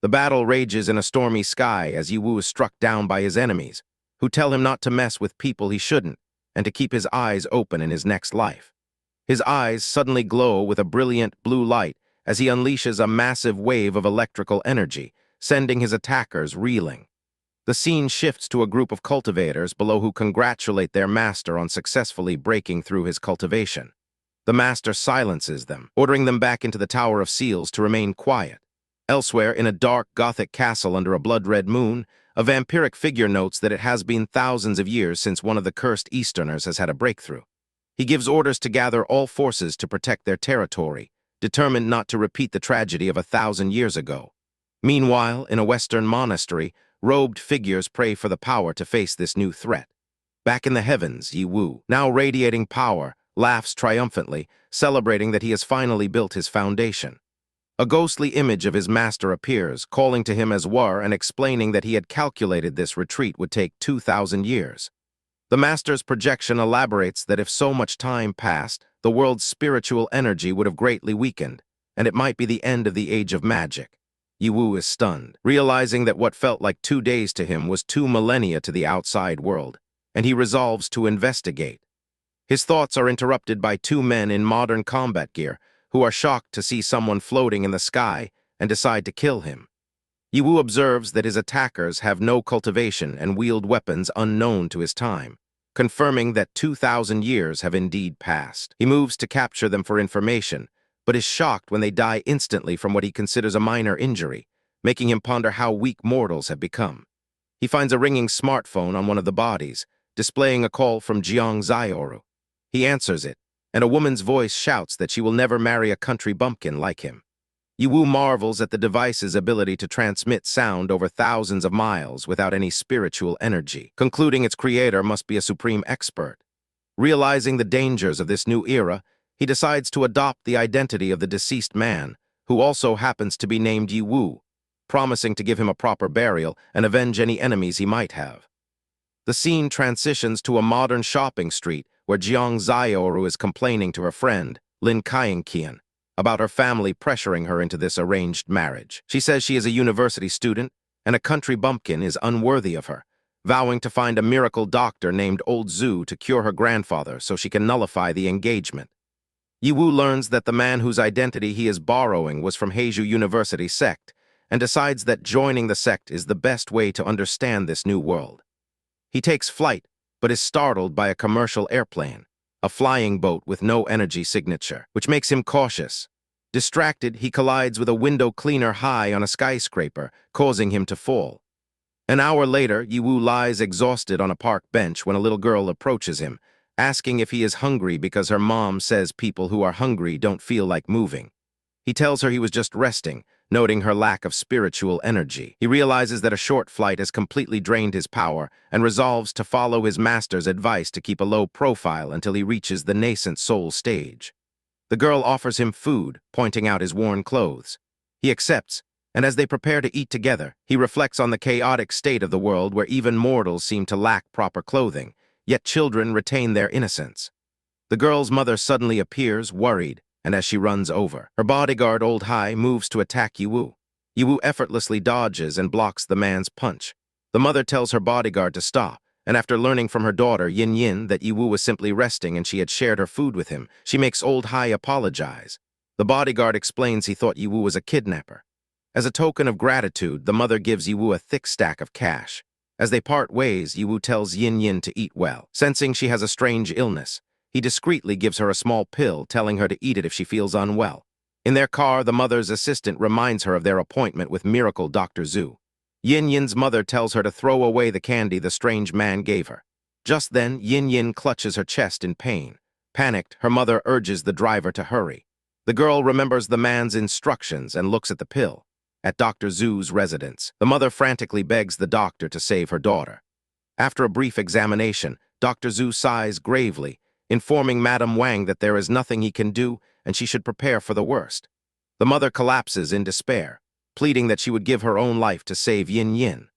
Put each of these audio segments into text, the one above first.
The battle rages in a stormy sky as Yiwu is struck down by his enemies, who tell him not to mess with people he shouldn't and to keep his eyes open in his next life. His eyes suddenly glow with a brilliant blue light as he unleashes a massive wave of electrical energy, sending his attackers reeling. The scene shifts to a group of cultivators below who congratulate their master on successfully breaking through his cultivation. The master silences them, ordering them back into the Tower of Seals to remain quiet. Elsewhere, in a dark Gothic castle under a blood-red moon, a vampiric figure notes that it has been thousands of years since one of the cursed Easterners has had a breakthrough. He gives orders to gather all forces to protect their territory, determined not to repeat the tragedy of 1,000 years ago. Meanwhile, in a Western monastery, robed figures pray for the power to face this new threat. Back in the heavens, Yiwu, now radiating power, laughs triumphantly, celebrating that he has finally built his foundation. A ghostly image of his master appears, calling to him as war and explaining that he had calculated this retreat would take 2,000 years. The master's projection elaborates that if so much time passed, the world's spiritual energy would have greatly weakened, and it might be the end of the age of magic. Yiwu is stunned, realizing that what felt like 2 days to him was 2 millennia to the outside world, and he resolves to investigate. His thoughts are interrupted by 2 men in modern combat gear, who are shocked to see someone floating in the sky and decide to kill him. Yiwu observes that his attackers have no cultivation and wield weapons unknown to his time, confirming that 2,000 years have indeed passed. He moves to capture them for information, but is shocked when they die instantly from what he considers a minor injury, making him ponder how weak mortals have become. He finds a ringing smartphone on one of the bodies, displaying a call from Jangs. He answers it, and a woman's voice shouts that she will never marry a country bumpkin like him. Yiwu marvels at the device's ability to transmit sound over thousands of miles without any spiritual energy, concluding its creator must be a supreme expert. Realizing the dangers of this new era, he decides to adopt the identity of the deceased man, who also happens to be named Yiwu, promising to give him a proper burial and avenge any enemies he might have. The scene transitions to a modern shopping street where Jiang Zioru is complaining to her friend, Lin Kaienkian, about her family pressuring her into this arranged marriage. She says she is a university student, and a country bumpkin is unworthy of her, vowing to find a miracle doctor named Old Zhu to cure her grandfather so she can nullify the engagement. Yiwu learns that the man whose identity he is borrowing was from Heiju University sect, and decides that joining the sect is the best way to understand this new world. He takes flight, but is startled by a commercial airplane, a flying boat with no energy signature, which makes him cautious. Distracted, he collides with a window cleaner high on a skyscraper, causing him to fall. An hour later, Yiwu lies exhausted on a park bench when a little girl approaches him, asking if he is hungry because her mom says people who are hungry don't feel like moving. He tells her he was just resting, noting her lack of spiritual energy. He realizes that a short flight has completely drained his power and resolves to follow his master's advice to keep a low profile until he reaches the nascent soul stage. The girl offers him food, pointing out his worn clothes. He accepts, and as they prepare to eat together, he reflects on the chaotic state of the world where even mortals seem to lack proper clothing, yet children retain their innocence. The girl's mother suddenly appears, worried, and as she runs over, her bodyguard Old Hai moves to attack Yiwu. Yiwu effortlessly dodges and blocks the man's punch. The mother tells her bodyguard to stop, and after learning from her daughter Yin Yin that Yiwu was simply resting and she had shared her food with him, she makes Old Hai apologize. The bodyguard explains he thought Yiwu was a kidnapper. As a token of gratitude, the mother gives Yiwu a thick stack of cash. As they part ways, Yiwu tells Yin Yin to eat well, sensing she has a strange illness. He discreetly gives her a small pill, telling her to eat it if she feels unwell. In their car, the mother's assistant reminds her of their appointment with miracle Dr. Zhu. Yin Yin's mother tells her to throw away the candy the strange man gave her. Just then, Yin Yin clutches her chest in pain. Panicked, her mother urges the driver to hurry. The girl remembers the man's instructions and looks at the pill. At Dr. Zhu's residence, the mother frantically begs the doctor to save her daughter. After a brief examination, Dr. Zhu sighs gravely, informing Madame Wang that there is nothing he can do and she should prepare for the worst. The mother collapses in despair, pleading that she would give her own life to save Yin Yin.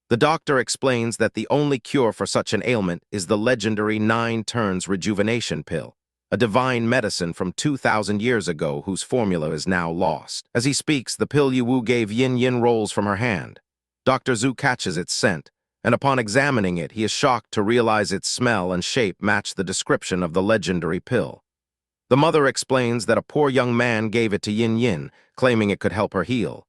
The doctor explains that the only cure for such an ailment is the legendary 9 turns rejuvenation pill, a divine medicine from 2,000 years ago whose formula is now lost. As he speaks, the pill Yiwu gave Yin rolls from her hand. Dr. Zhu catches its scent, and upon examining it, he is shocked to realize its smell and shape match the description of the legendary pill. The mother explains that a poor young man gave it to Yin, claiming it could help her heal.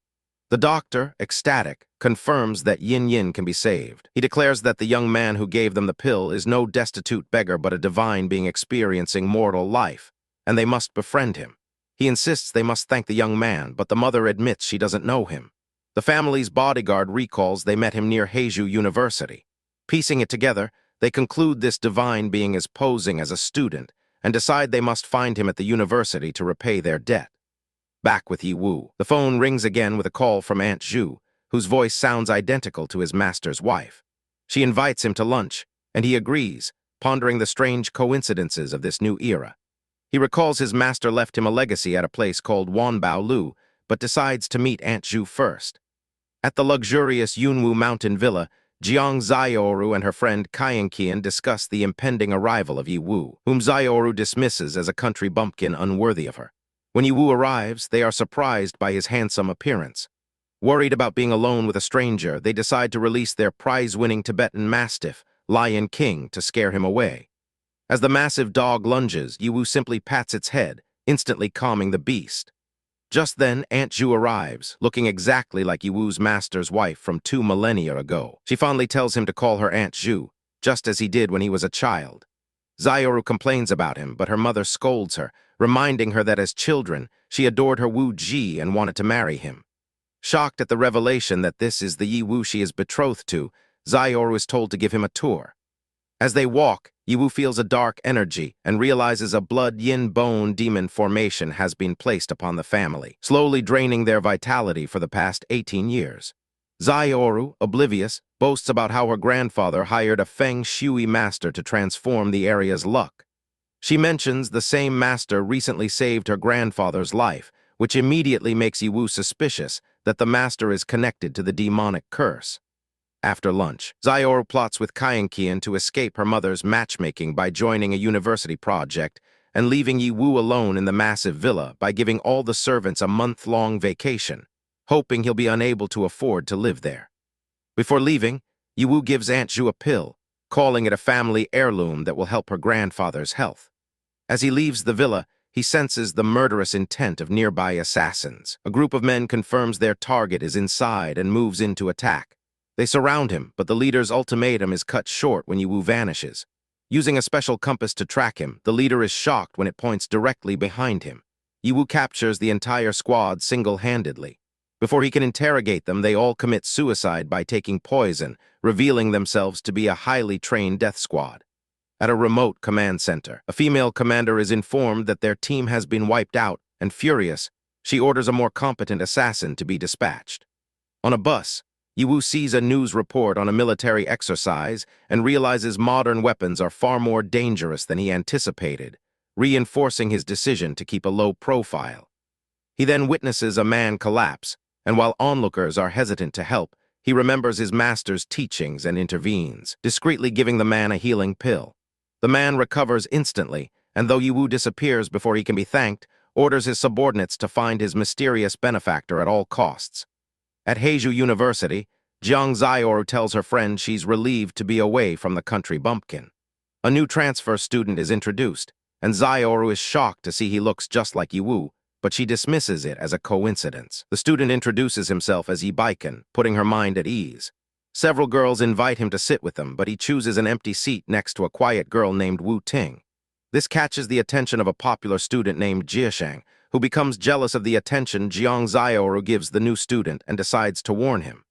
The doctor, ecstatic, confirms that Yin can be saved. He declares that the young man who gave them the pill is no destitute beggar but a divine being experiencing mortal life, and they must befriend him. He insists they must thank the young man, but the mother admits she doesn't know him. The family's bodyguard recalls they met him near Heiju University. Piecing it together, they conclude this divine being is posing as a student and decide they must find him at the university to repay their debt. Back with Yiwu, the phone rings again with a call from Aunt Zhu, whose voice sounds identical to his master's wife. She invites him to lunch, and he agrees, pondering the strange coincidences of this new era. He recalls his master left him a legacy at a place called Wanbao Lu, but decides to meet Aunt Zhu first. At the luxurious Yunwu mountain villa, Jiang Zioru and her friend Kaiyanqian discuss the impending arrival of Yiwu, whom Zioru dismisses as a country bumpkin unworthy of her. When Yiwu arrives, they are surprised by his handsome appearance. Worried about being alone with a stranger, they decide to release their prize-winning Tibetan Mastiff, Lion King, to scare him away. As the massive dog lunges, Yiwu simply pats its head, instantly calming the beast. Just then, Aunt Zhu arrives, looking exactly like Yiwu's master's wife from 2 millennia ago. She fondly tells him to call her Aunt Zhu, just as he did when he was a child. Zioru complains about him, but her mother scolds her, reminding her that as children, she adored her Wu Ji and wanted to marry him. Shocked at the revelation that this is the Yiwu she is betrothed to, Zioru is told to give him a tour. As they walk, Yiwu feels a dark energy and realizes a blood yin-bone demon formation has been placed upon the family, slowly draining their vitality for the past 18 years. Zioru, oblivious, boasts about how her grandfather hired a feng shui master to transform the area's luck. She mentions the same master recently saved her grandfather's life, which immediately makes Yiwu suspicious that the master is connected to the demonic curse. After lunch, Zioru plots with Kaiyanqian to escape her mother's matchmaking by joining a university project and leaving Yiwu alone in the massive villa by giving all the servants a month-long vacation, hoping he'll be unable to afford to live there. Before leaving, Yiwu gives Aunt Zhu a pill, calling it a family heirloom that will help her grandfather's health. As he leaves the villa, he senses the murderous intent of nearby assassins. A group of men confirms their target is inside and moves in to attack. They surround him, but the leader's ultimatum is cut short when Yiwu vanishes. Using a special compass to track him, the leader is shocked when it points directly behind him. Yiwu captures the entire squad single-handedly. Before he can interrogate them, they all commit suicide by taking poison, revealing themselves to be a highly trained death squad. At a remote command center, a female commander is informed that their team has been wiped out, and furious, she orders a more competent assassin to be dispatched. On a bus, Yiwu sees a news report on a military exercise and realizes modern weapons are far more dangerous than he anticipated, reinforcing his decision to keep a low profile. He then witnesses a man collapse, and while onlookers are hesitant to help, he remembers his master's teachings and intervenes, discreetly giving the man a healing pill. The man recovers instantly, and though Yiwu disappears before he can be thanked, orders his subordinates to find his mysterious benefactor at all costs. At Heiju University, Jiang Zioru tells her friend she's relieved to be away from the country bumpkin. A new transfer student is introduced, and Zioru is shocked to see he looks just like Yiwu, but she dismisses it as a coincidence. The student introduces himself as Yibaiken, putting her mind at ease. Several girls invite him to sit with them, but he chooses an empty seat next to a quiet girl named Wu Ting. This catches the attention of a popular student named Jiashang, who becomes jealous of the attention Jiang Zioru gives the new student and decides to warn him.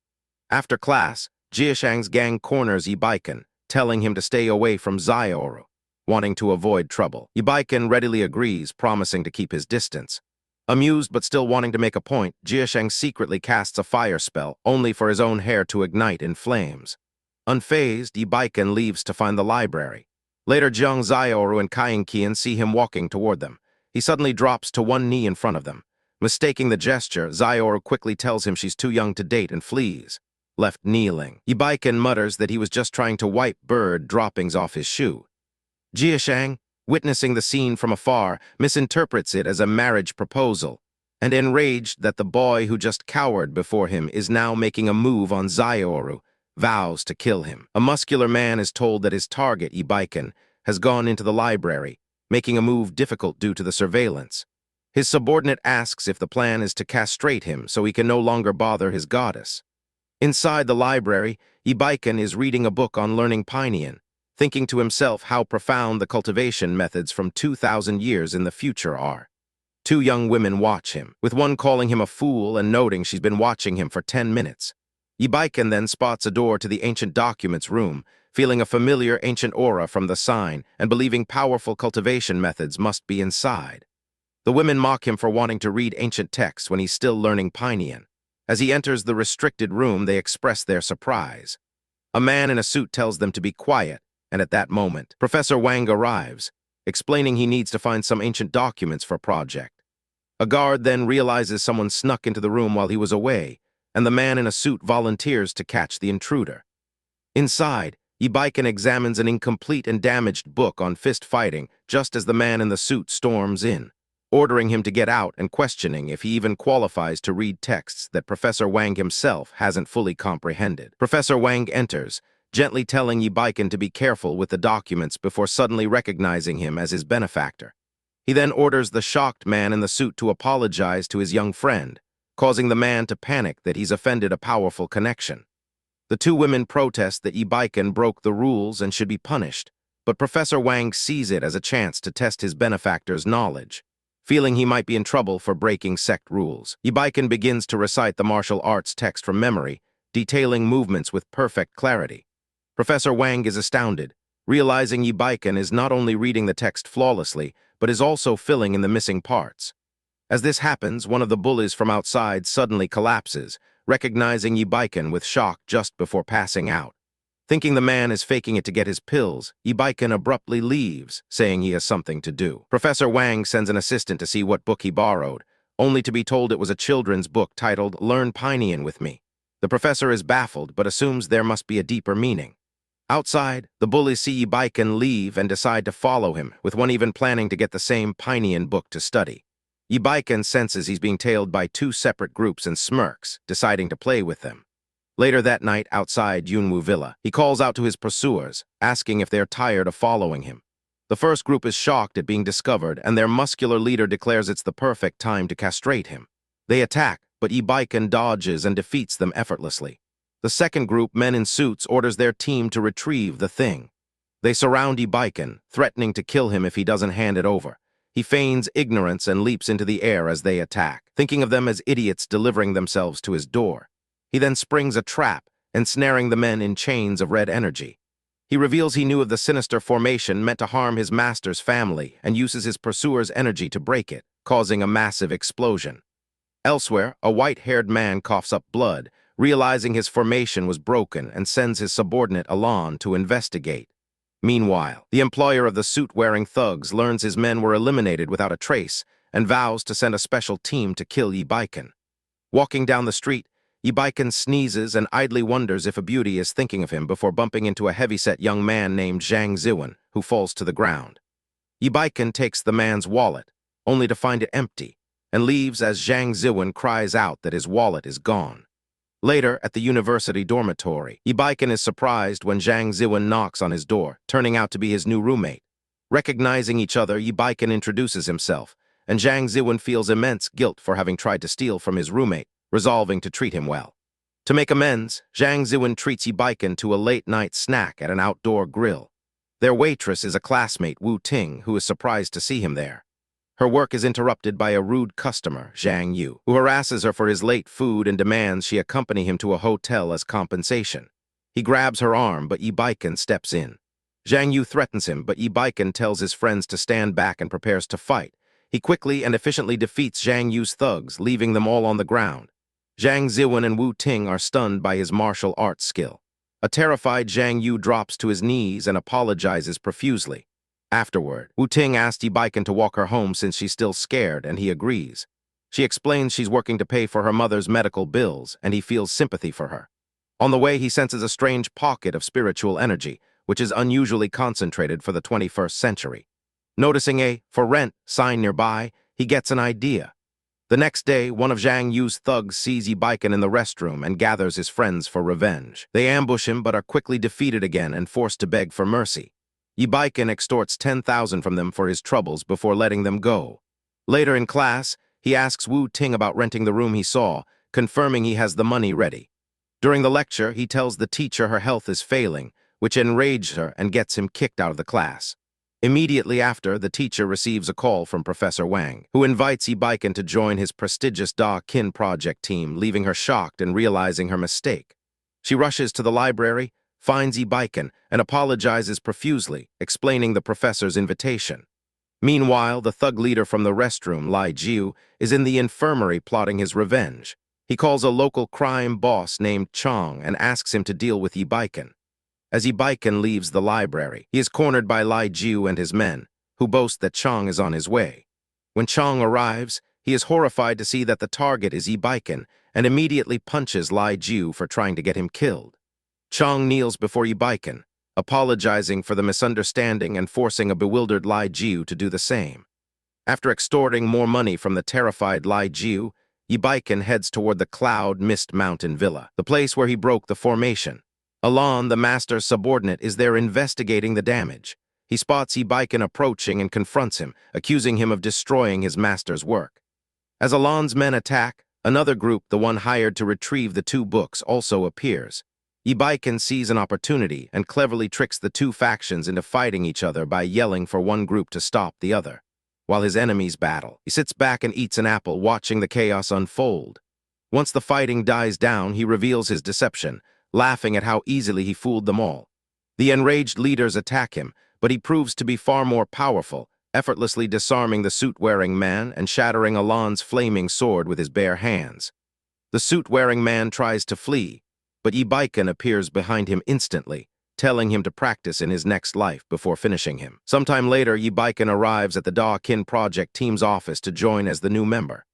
After class, Jiashang's gang corners Yibaiken, telling him to stay away from Zioru, wanting to avoid trouble. Yibaiken readily agrees, promising to keep his distance. Amused but still wanting to make a point, Jiashang secretly casts a fire spell, only for his own hair to ignite in flames. Unfazed, Yibaiken leaves to find the library. Later, Jiang Zioru and Kaiyanqian see him walking toward them. He suddenly drops to one knee in front of them. Mistaking the gesture, Zioru quickly tells him she's too young to date and flees, left kneeling. Yibaiken mutters that he was just trying to wipe bird droppings off his shoe. Jiashang, witnessing the scene from afar, misinterprets it as a marriage proposal, and enraged that the boy who just cowered before him is now making a move on Zaioru, vows to kill him. A muscular man is told that his target, Ibaiken, has gone into the library, making a move difficult due to the surveillance. His subordinate asks if the plan is to castrate him so he can no longer bother his goddess. Inside the library, Ibaiken is reading a book on learning Pinean, thinking to himself how profound the cultivation methods from 2,000 years in the future are. Two young women watch him, with one calling him a fool and noting she's been watching him for 10 minutes. Ibaiken then spots a door to the ancient documents room, feeling a familiar ancient aura from the sign and believing powerful cultivation methods must be inside. The women mock him for wanting to read ancient texts when he's still learning Pinean. As he enters the restricted room, they express their surprise. A man in a suit tells them to be quiet, and at that moment, Professor Wang arrives, explaining he needs to find some ancient documents for a project. A guard then realizes someone snuck into the room while he was away, and the man in a suit volunteers to catch the intruder. Inside, Ibaiken examines an incomplete and damaged book on fist fighting just as the man in the suit storms in, ordering him to get out and questioning if he even qualifies to read texts that Professor Wang himself hasn't fully comprehended. Professor Wang enters, gently telling Ibaiken to be careful with the documents before suddenly recognizing him as his benefactor. He then orders the shocked man in the suit to apologize to his young friend, causing the man to panic that he's offended a powerful connection. The two women protest that Ibaiken broke the rules and should be punished, but Professor Wang sees it as a chance to test his benefactor's knowledge. Feeling he might be in trouble for breaking sect rules, Ibaiken begins to recite the martial arts text from memory, detailing movements with perfect clarity. Professor Wang is astounded, realizing Ibaiken is not only reading the text flawlessly, but is also filling in the missing parts. As this happens, one of the bullies from outside suddenly collapses, recognizing Ibaiken with shock just before passing out. Thinking the man is faking it to get his pills, Ibaiken abruptly leaves, saying he has something to do. Professor Wang sends an assistant to see what book he borrowed, only to be told it was a children's book titled Learn Pinean with Me. The professor is baffled, but assumes there must be a deeper meaning. Outside, the bullies see Ibaiken leave and decide to follow him, with one even planning to get the same Pinean book to study. Ibaiken senses he's being tailed by two separate groups and smirks, deciding to play with them. Later that night, outside Yunwu Villa, he calls out to his pursuers, asking if they're tired of following him. The first group is shocked at being discovered, and their muscular leader declares it's the perfect time to castrate him. They attack, but Ibaiken dodges and defeats them effortlessly. The second group, men in suits, orders their team to retrieve the thing. They surround Ibaiken, threatening to kill him if he doesn't hand it over. He feigns ignorance and leaps into the air as they attack, thinking of them as idiots delivering themselves to his door. He then springs a trap, ensnaring the men in chains of red energy. He reveals he knew of the sinister formation meant to harm his master's family and uses his pursuer's energy to break it, causing a massive explosion. Elsewhere, a white-haired man coughs up blood, realizing his formation was broken, and sends his subordinate Alon to investigate. Meanwhile, the employer of the suit-wearing thugs learns his men were eliminated without a trace and vows to send a special team to kill Ibaiken. Walking down the street, Ibaiken sneezes and idly wonders if a beauty is thinking of him before bumping into a heavyset young man named Zhang Ziwen, who falls to the ground. Ibaiken takes the man's wallet, only to find it empty, and leaves as Zhang Ziwen cries out that his wallet is gone. Later, at the university dormitory, Ibaiken is surprised when Zhang Ziwen knocks on his door, turning out to be his new roommate. Recognizing each other, Ibaiken introduces himself, and Zhang Ziwen feels immense guilt for having tried to steal from his roommate, resolving to treat him well. To make amends, Zhang Ziwen treats Ibaiken to a late-night snack at an outdoor grill. Their waitress is a classmate, Wu Ting, who is surprised to see him there. Her work is interrupted by a rude customer, Zhang Yu, who harasses her for his late food and demands she accompany him to a hotel as compensation. He grabs her arm, but Ibaiken steps in. Zhang Yu threatens him, but Ibaiken tells his friends to stand back and prepares to fight. He quickly and efficiently defeats Zhang Yu's thugs, leaving them all on the ground. Zhang Ziwen and Wu Ting are stunned by his martial arts skill. A terrified Zhang Yu drops to his knees and apologizes profusely. Afterward, Wu Ting asks Ibaiken to walk her home since she's still scared, and he agrees. She explains she's working to pay for her mother's medical bills, and he feels sympathy for her. On the way, he senses a strange pocket of spiritual energy, which is unusually concentrated for the 21st century. Noticing a "for rent" sign nearby, he gets an idea. The next day, one of Zhang Yu's thugs sees Yibiken in the restroom and gathers his friends for revenge. They ambush him but are quickly defeated again and forced to beg for mercy. Yibiken extorts 10,000 from them for his troubles before letting them go. Later in class, he asks Wu Ting about renting the room he saw, confirming he has the money ready. During the lecture, he tells the teacher her health is failing, which enrages her and gets him kicked out of the class. Immediately after, the teacher receives a call from Professor Wang, who invites Yibiken to join his prestigious Da Kin project team, leaving her shocked and realizing her mistake. She rushes to the library, finds Yibiken, and apologizes profusely, explaining the professor's invitation. Meanwhile, the thug leader from the restroom, Lai Jiu, is in the infirmary plotting his revenge. He calls a local crime boss named Chong and asks him to deal with Yibiken. As Yibiken leaves the library, he is cornered by Lai Jiu and his men, who boast that Chong is on his way. When Chong arrives, he is horrified to see that the target is Yibiken and immediately punches Lai Jiu for trying to get him killed. Chong kneels before Yibiken, apologizing for the misunderstanding and forcing a bewildered Lai Jiu to do the same. After extorting more money from the terrified Lai Jiu, Yibiken heads toward the Cloud Mist Mountain Villa, the place where he broke the formation. Alon, the master's subordinate, is there investigating the damage. He spots Yibiken approaching and confronts him, accusing him of destroying his master's work. As Alon's men attack, another group, the one hired to retrieve the two books, also appears. Yibiken sees an opportunity and cleverly tricks the two factions into fighting each other by yelling for one group to stop the other. While his enemies battle, he sits back and eats an apple, watching the chaos unfold. Once the fighting dies down, he reveals his deception, laughing at how easily he fooled them all. The enraged leaders attack him, but he proves to be far more powerful, effortlessly disarming the suit-wearing man and shattering Alon's flaming sword with his bare hands. The suit-wearing man tries to flee, but Yibiken appears behind him instantly, telling him to practice in his next life before finishing him. Sometime later, Yibiken arrives at the Da Kin project team's office to join as the new member.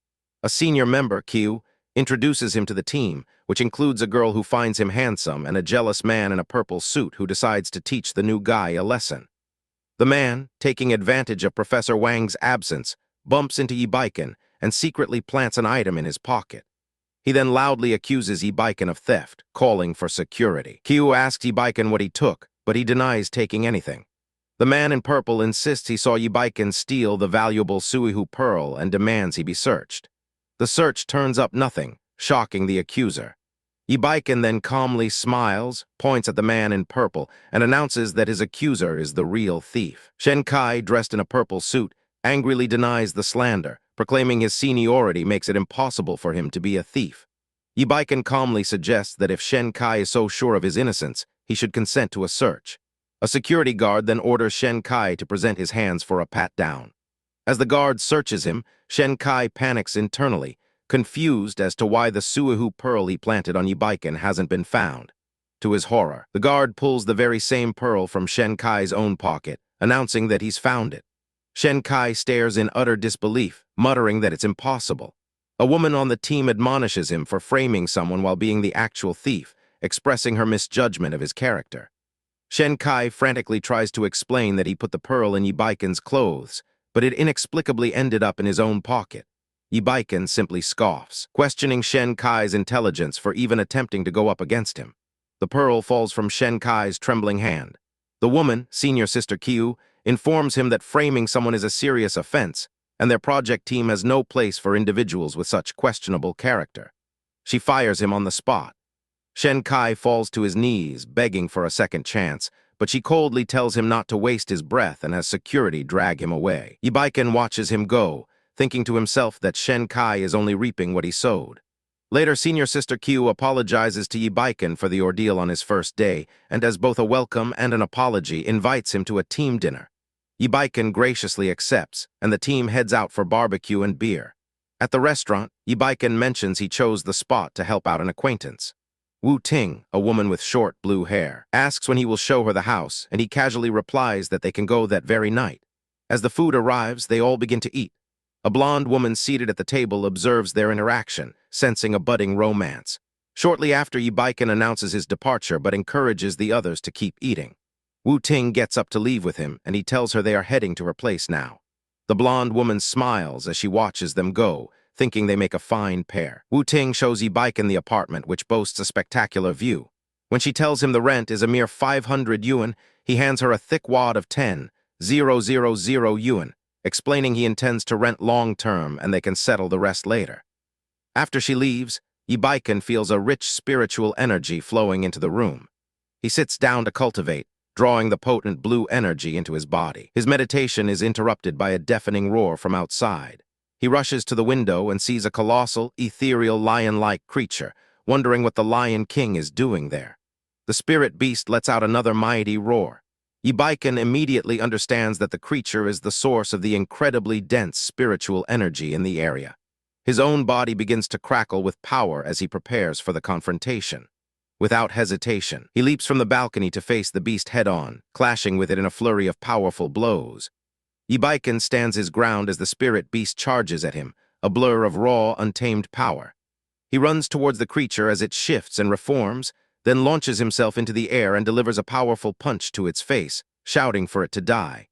A senior member, Q, introduces him to the team, which includes a girl who finds him handsome and a jealous man in a purple suit who decides to teach the new guy a lesson. The man, taking advantage of Professor Wang's absence, bumps into Yibiken and secretly plants an item in his pocket. He then loudly accuses Yibiken of theft, calling for security. Q asks Yibiken what he took, but he denies taking anything. The man in purple insists he saw Yibiken steal the valuable Suihu pearl and demands he be searched. The search turns up nothing, shocking the accuser. Yibiken then calmly smiles, points at the man in purple, and announces that his accuser is the real thief. Shen Kai, dressed in a purple suit, angrily denies the slander, proclaiming his seniority makes it impossible for him to be a thief. Yibiken calmly suggests that if Shen Kai is so sure of his innocence, he should consent to a search. A security guard then orders Shen Kai to present his hands for a pat-down. As the guard searches him, Shen Kai panics internally, confused as to why the Suihu pearl he planted on Yibiken hasn't been found. To his horror, the guard pulls the very same pearl from Shen Kai's own pocket, announcing that he's found it. Shen Kai stares in utter disbelief, muttering that it's impossible. A woman on the team admonishes him for framing someone while being the actual thief, expressing her misjudgment of his character. Shen Kai frantically tries to explain that he put the pearl in Yibiken's clothes, but it inexplicably ended up in his own pocket. Yibiken simply scoffs, questioning Shen Kai's intelligence for even attempting to go up against him. The pearl falls from Shen Kai's trembling hand. The woman, senior sister Kyu, informs him that framing someone is a serious offense, and their project team has no place for individuals with such questionable character. She fires him on the spot. Shen Kai falls to his knees, begging for a second chance, but she coldly tells him not to waste his breath and has security drag him away. Yibiken watches him go, thinking to himself that Shen Kai is only reaping what he sowed. Later, senior sister Q apologizes to Yibiken for the ordeal on his first day, and as both a welcome and an apology, invites him to a team dinner. Yibiken graciously accepts, and the team heads out for barbecue and beer. At the restaurant, Yibiken mentions he chose the spot to help out an acquaintance. Wu Ting, a woman with short blue hair, asks when he will show her the house, and he casually replies that they can go that very night. As the food arrives, they all begin to eat. A blonde woman seated at the table observes their interaction, sensing a budding romance. Shortly after, Yibiken announces his departure but encourages the others to keep eating. Wu Ting gets up to leave with him, and he tells her they are heading to her place now. The blonde woman smiles as she watches them go, thinking they make a fine pair. Wu Ting shows Yi-Baiken the apartment, which boasts a spectacular view. When she tells him the rent is a mere 500 yuan, he hands her a thick wad of 10,000 yuan, explaining he intends to rent long-term and they can settle the rest later. After she leaves, Yi-Baiken feels a rich spiritual energy flowing into the room. He sits down to cultivate, drawing the potent blue energy into his body. His meditation is interrupted by a deafening roar from outside. He rushes to the window and sees a colossal, ethereal, lion-like creature, wondering what the Lion King is doing there. The spirit beast lets out another mighty roar. Yi-Baiken immediately understands that the creature is the source of the incredibly dense spiritual energy in the area. His own body begins to crackle with power as he prepares for the confrontation. Without hesitation, he leaps from the balcony to face the beast head-on, clashing with it in a flurry of powerful blows. Yi-Baiken stands his ground as the spirit beast charges at him, a blur of raw, untamed power. He runs towards the creature as it shifts and reforms, then launches himself into the air and delivers a powerful punch to its face, shouting for it to die.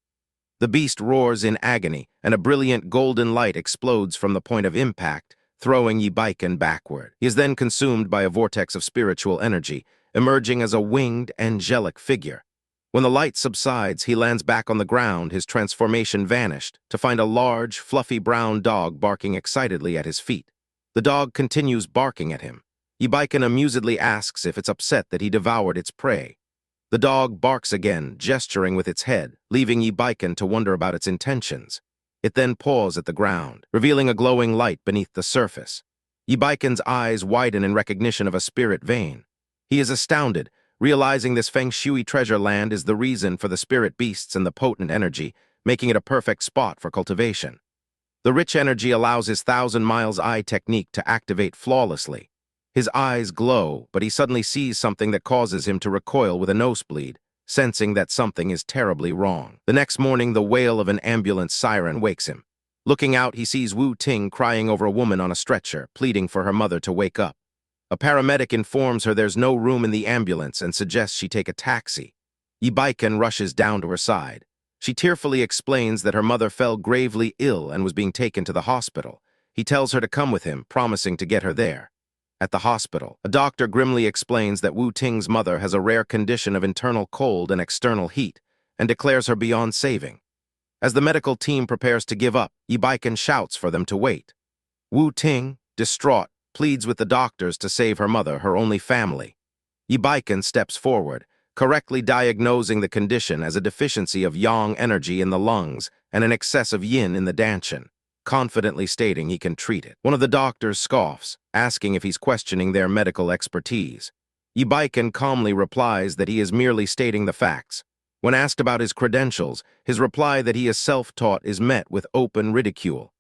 The beast roars in agony, and a brilliant golden light explodes from the point of impact, throwing Yi-Baiken backward. He is then consumed by a vortex of spiritual energy, emerging as a winged, angelic figure. When the light subsides, he lands back on the ground, his transformation vanished, to find a large, fluffy brown dog barking excitedly at his feet. The dog continues barking at him. Yi-Baiken amusedly asks if it's upset that he devoured its prey. The dog barks again, gesturing with its head, leaving Yi-Baiken to wonder about its intentions. It then paws at the ground, revealing a glowing light beneath the surface. Yi-Baiken's eyes widen in recognition of a spirit vein. He is astounded, realizing this feng shui treasure land is the reason for the spirit beasts and the potent energy, making it a perfect spot for cultivation. The rich energy allows his 1,000 miles eye technique to activate flawlessly. His eyes glow, but he suddenly sees something that causes him to recoil with a nosebleed, sensing that something is terribly wrong. The next morning, the wail of an ambulance siren wakes him. Looking out, he sees Wu Ting crying over a woman on a stretcher, pleading for her mother to wake up. A paramedic informs her there's no room in the ambulance and suggests she take a taxi. Yi-Baiken rushes down to her side. She tearfully explains that her mother fell gravely ill and was being taken to the hospital. He tells her to come with him, promising to get her there. At the hospital, a doctor grimly explains that Wu Ting's mother has a rare condition of internal cold and external heat, and declares her beyond saving. As the medical team prepares to give up, Yi-Baiken shouts for them to wait. Wu Ting, distraught, pleads with the doctors to save her mother, her only family. Yi-Baiken steps forward, correctly diagnosing the condition as a deficiency of yang energy in the lungs and an excess of yin in the danshan, confidently stating he can treat it. One of the doctors scoffs, asking if he's questioning their medical expertise. Yi-Baiken calmly replies that he is merely stating the facts. When asked about his credentials, his reply that he is self-taught is met with open ridicule.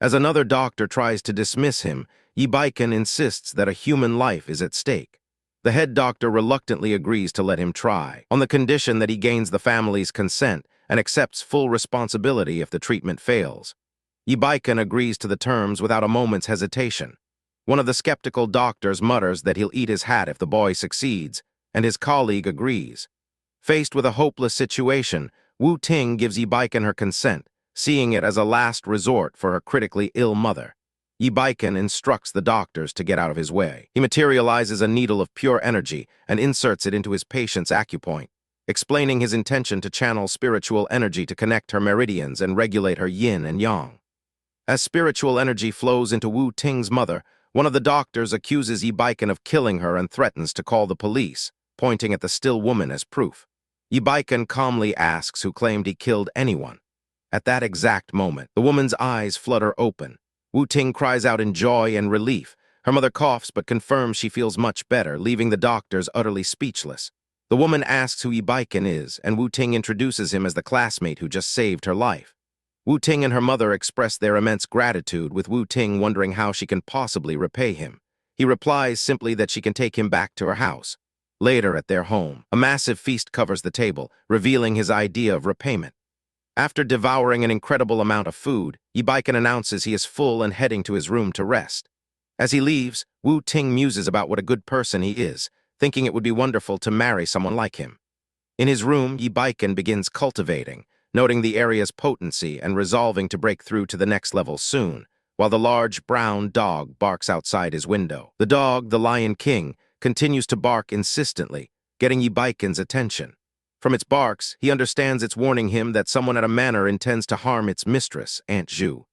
As another doctor tries to dismiss him, Yi-Baiken insists that a human life is at stake. The head doctor reluctantly agrees to let him try, on the condition that he gains the family's consent and accepts full responsibility if the treatment fails. Yi-Baiken agrees to the terms without a moment's hesitation. One of the skeptical doctors mutters that he'll eat his hat if the boy succeeds, and his colleague agrees. Faced with a hopeless situation, Wu Ting gives Yi-Baiken her consent, seeing it as a last resort for her critically ill mother. Yi-Baiken instructs the doctors to get out of his way. He materializes a needle of pure energy and inserts it into his patient's acupoint, explaining his intention to channel spiritual energy to connect her meridians and regulate her yin and yang. As spiritual energy flows into Wu Ting's mother, one of the doctors accuses Yi-Baiken of killing her and threatens to call the police, pointing at the still woman as proof. Yi-Baiken calmly asks who claimed he killed anyone. At that exact moment, the woman's eyes flutter open. Wu Ting cries out in joy and relief. Her mother coughs but confirms she feels much better, leaving the doctors utterly speechless. The woman asks who Yi-Baiken is, and Wu Ting introduces him as the classmate who just saved her life. Wu Ting and her mother express their immense gratitude, with Wu Ting wondering how she can possibly repay him. He replies simply that she can take him back to her house. Later, at their home, a massive feast covers the table, revealing his idea of repayment. After devouring an incredible amount of food, Yi-Baiken announces he is full and heading to his room to rest. As he leaves, Wu Ting muses about what a good person he is, thinking it would be wonderful to marry someone like him. In his room, Yi begins cultivating, noting the area's potency and resolving to break through to the next level soon, while the large brown dog barks outside his window. The dog, the Lion King, continues to bark insistently, getting Yi attention. From its barks, he understands it's warning him that someone at a manor intends to harm its mistress, Aunt Zhu.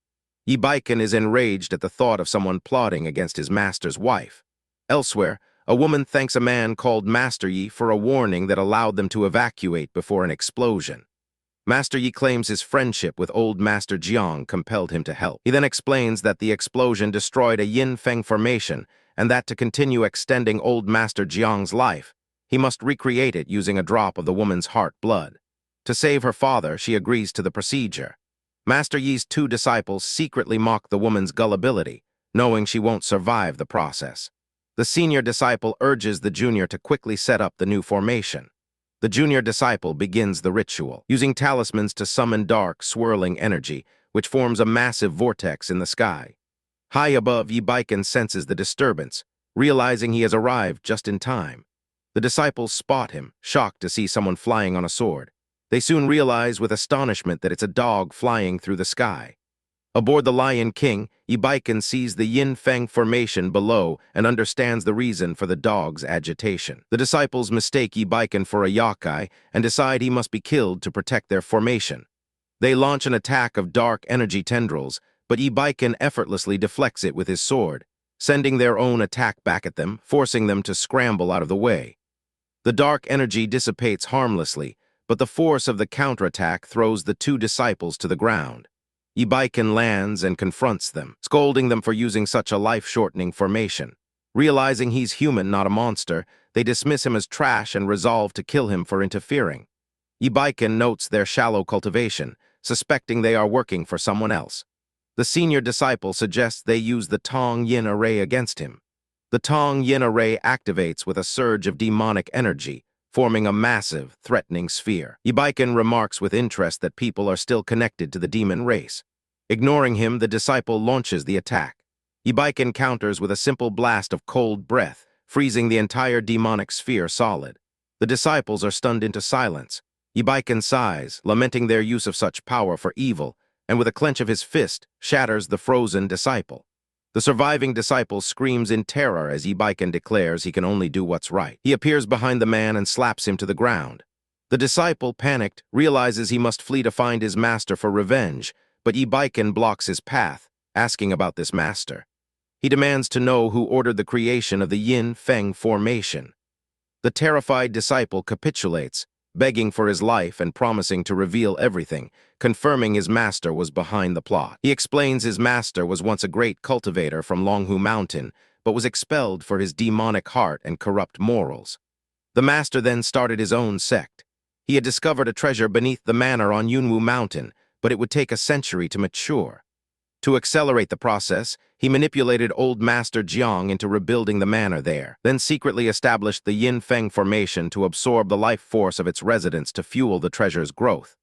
Yi is enraged at the thought of someone plotting against his master's wife. Elsewhere, a woman thanks a man called Master Yi for a warning that allowed them to evacuate before an explosion. Master Yi claims his friendship with old Master Jiang compelled him to help. He then explains that the explosion destroyed a Yin Feng formation and that to continue extending old Master Jiang's life, he must recreate it using a drop of the woman's heart blood. To save her father, she agrees to the procedure. Master Yi's two disciples secretly mock the woman's gullibility, knowing she won't survive the process. The senior disciple urges the junior to quickly set up the new formation. The junior disciple begins the ritual, using talismans to summon dark, swirling energy, which forms a massive vortex in the sky. High above, Yi senses the disturbance, realizing he has arrived just in time. The disciples spot him, shocked to see someone flying on a sword. They soon realize with astonishment that it's a dog flying through the sky. Aboard the Lion King, Yi sees the Yin Feng formation below and understands the reason for the dog's agitation. The disciples mistake Yi for a yokai and decide he must be killed to protect their formation. They launch an attack of dark energy tendrils, but Yi effortlessly deflects it with his sword, sending their own attack back at them, forcing them to scramble out of the way. The dark energy dissipates harmlessly, but the force of the counterattack throws the two disciples to the ground. Yi lands and confronts them, scolding them for using such a life-shortening formation. Realizing he's human, not a monster, they dismiss him as trash and resolve to kill him for interfering. Yi notes their shallow cultivation, suspecting they are working for someone else. The senior disciple suggests they use the Tong Yin array against him. The Tong Yin array activates with a surge of demonic energy, forming a massive, threatening sphere. Yi remarks with interest that people are still connected to the demon race. Ignoring him, the disciple launches the attack. Yi counters with a simple blast of cold breath, freezing the entire demonic sphere solid. The disciples are stunned into silence. Yi sighs, lamenting their use of such power for evil, and with a clench of his fist, shatters the frozen disciple. The surviving disciple screams in terror as Yi declares he can only do what's right. He appears behind the man and slaps him to the ground. The disciple, panicked, realizes he must flee to find his master for revenge, but Yi blocks his path, asking about this master. He demands to know who ordered the creation of the Yin Feng formation. The terrified disciple capitulates, begging for his life and promising to reveal everything, confirming his master was behind the plot. He explains his master was once a great cultivator from Longhu Mountain, but was expelled for his demonic heart and corrupt morals. The master then started his own sect. He had discovered a treasure beneath the manor on Yunwu Mountain, but it would take a century to mature. To accelerate the process, he manipulated old Master Jiang into rebuilding the manor there, then secretly established the Yin Feng formation to absorb the life force of its residents to fuel the treasure's growth.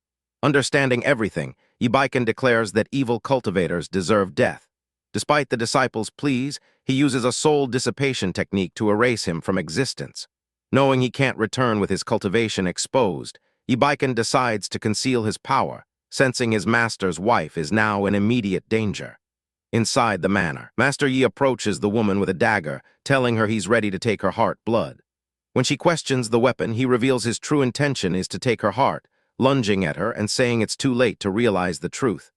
Understanding everything, Yi declares that evil cultivators deserve death. Despite the disciples' pleas, he uses a soul dissipation technique to erase him from existence. Knowing he can't return with his cultivation exposed, Yi decides to conceal his power, sensing his master's wife is now in immediate danger. Inside the manor, Master Yi approaches the woman with a dagger, telling her he's ready to take her heart blood. When she questions the weapon, he reveals his true intention is to take her heart, lunging at her and saying it's too late to realize the truth.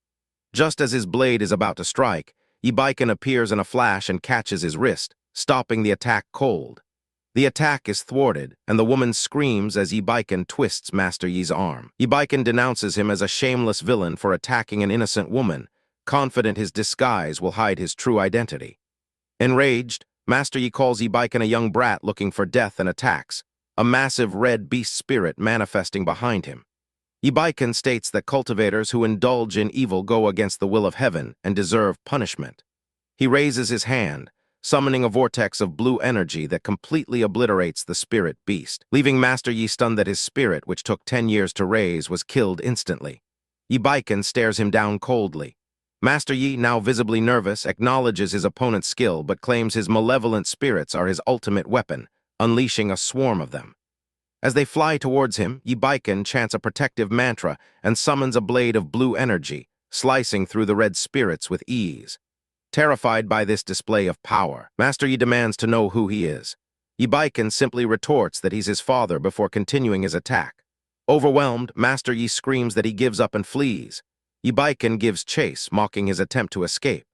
Just as his blade is about to strike, Yi appears in a flash and catches his wrist, stopping the attack cold. The attack is thwarted, and the woman screams as Yi twists Master Yi's arm. Yi denounces him as a shameless villain for attacking an innocent woman, confident his disguise will hide his true identity. Enraged, Master Yi calls Yi a young brat looking for death and attacks, a massive red beast spirit manifesting behind him. Yi states that cultivators who indulge in evil go against the will of heaven and deserve punishment. He raises his hand, summoning a vortex of blue energy that completely obliterates the spirit beast, leaving Master Yi stunned that his spirit, which took 10 years to raise, was killed instantly. Yi stares him down coldly. Master Yi, now visibly nervous, acknowledges his opponent's skill but claims his malevolent spirits are his ultimate weapon, unleashing a swarm of them. As they fly towards him, Yibiken chants a protective mantra and summons a blade of blue energy, slicing through the red spirits with ease. Terrified by this display of power, Master Yi demands to know who he is. Yibiken simply retorts that he's his father before continuing his attack. Overwhelmed, Master Yi screams that he gives up and flees. Yibiken gives chase, mocking his attempt to escape.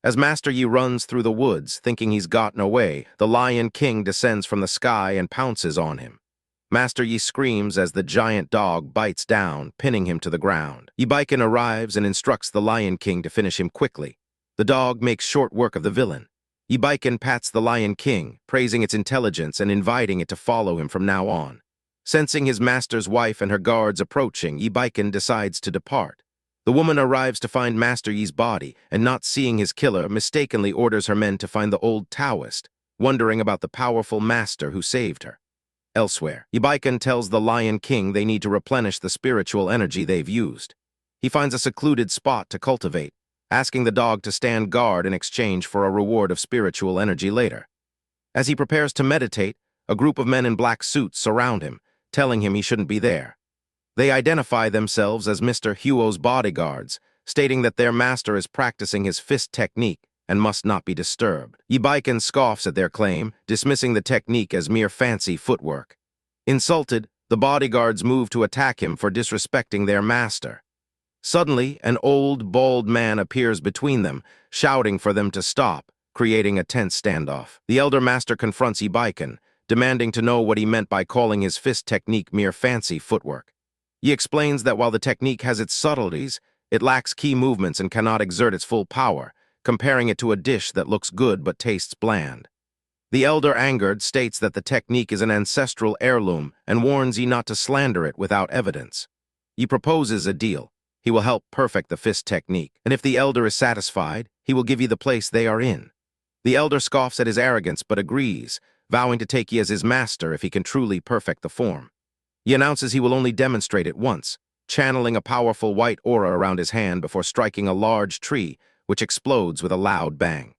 As Master Yi runs through the woods, thinking he's gotten away, the Lion King descends from the sky and pounces on him. Master Yi screams as the giant dog bites down, pinning him to the ground. Yibiken arrives and instructs the Lion King to finish him quickly. The dog makes short work of the villain. Yibiken pats the Lion King, praising its intelligence and inviting it to follow him from now on. Sensing his master's wife and her guards approaching, Yibiken decides to depart. The woman arrives to find Master Yi's body, and not seeing his killer, mistakenly orders her men to find the old Taoist, wondering about the powerful master who saved her. Elsewhere, Yibiken tells the Lion King they need to replenish the spiritual energy they've used. He finds a secluded spot to cultivate, asking the dog to stand guard in exchange for a reward of spiritual energy later. As he prepares to meditate, a group of men in black suits surround him, telling him he shouldn't be there. They identify themselves as Mr. Huo's bodyguards, stating that their master is practicing his fist technique and must not be disturbed. Yibiken scoffs at their claim, dismissing the technique as mere fancy footwork. Insulted, the bodyguards move to attack him for disrespecting their master. Suddenly, an old, bald man appears between them, shouting for them to stop, creating a tense standoff. The elder master confronts Yibiken, demanding to know what he meant by calling his fist technique mere fancy footwork. He explains that while the technique has its subtleties, it lacks key movements and cannot exert its full power, comparing it to a dish that looks good but tastes bland. The elder, angered, states that the technique is an ancestral heirloom and warns Yi not to slander it without evidence. Yi proposes a deal. He will help perfect the fist technique, and if the elder is satisfied, he will give Yi the place they are in. The elder scoffs at his arrogance but agrees, vowing to take Yi as his master if he can truly perfect the form. He announces he will only demonstrate it once, channeling a powerful white aura around his hand before striking a large tree, which explodes with a loud bang.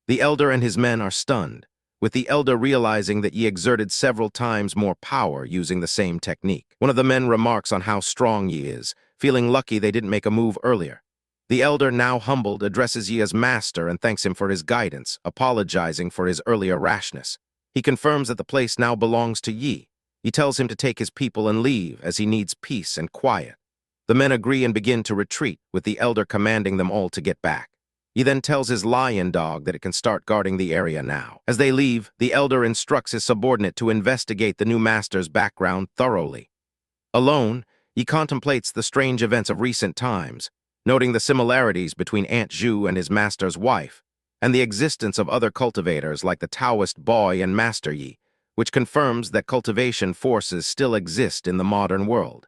The elder and his men are stunned, with the elder realizing that Yi exerted several times more power using the same technique. One of the men remarks on how strong Yi is, feeling lucky they didn't make a move earlier. The elder, now humbled, addresses Yi as master and thanks him for his guidance, apologizing for his earlier rashness. He confirms that the place now belongs to Yi. He tells him to take his people and leave, as he needs peace and quiet. The men agree and begin to retreat, with the elder commanding them all to get back. He then tells his lion dog that it can start guarding the area now. As they leave, the elder instructs his subordinate to investigate the new master's background thoroughly. Alone, he contemplates the strange events of recent times, noting the similarities between Aunt Zhu and his master's wife, and the existence of other cultivators like the Taoist boy and Master Yi, which confirms that cultivation forces still exist in the modern world.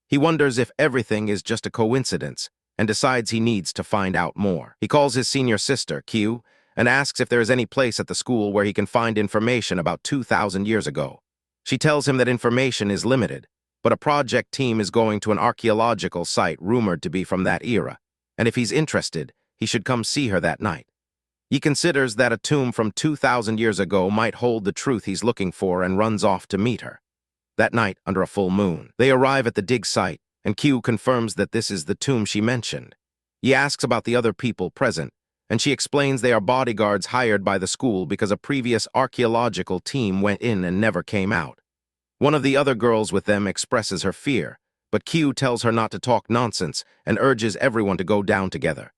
He wonders if everything is just a coincidence, and decides he needs to find out more. He calls his senior sister, Q, and asks if there is any place at the school where he can find information about 2,000 years ago. She tells him that information is limited, but a project team is going to an archaeological site rumored to be from that era, and if he's interested, he should come see her that night. He considers that a tomb from 2,000 years ago might hold the truth he's looking for and runs off to meet her. That night, under a full moon, they arrive at the dig site, and Q confirms that this is the tomb she mentioned. He asks about the other people present, and she explains they are bodyguards hired by the school because a previous archaeological team went in and never came out. One of the other girls with them expresses her fear, but Q tells her not to talk nonsense and urges everyone to go down together.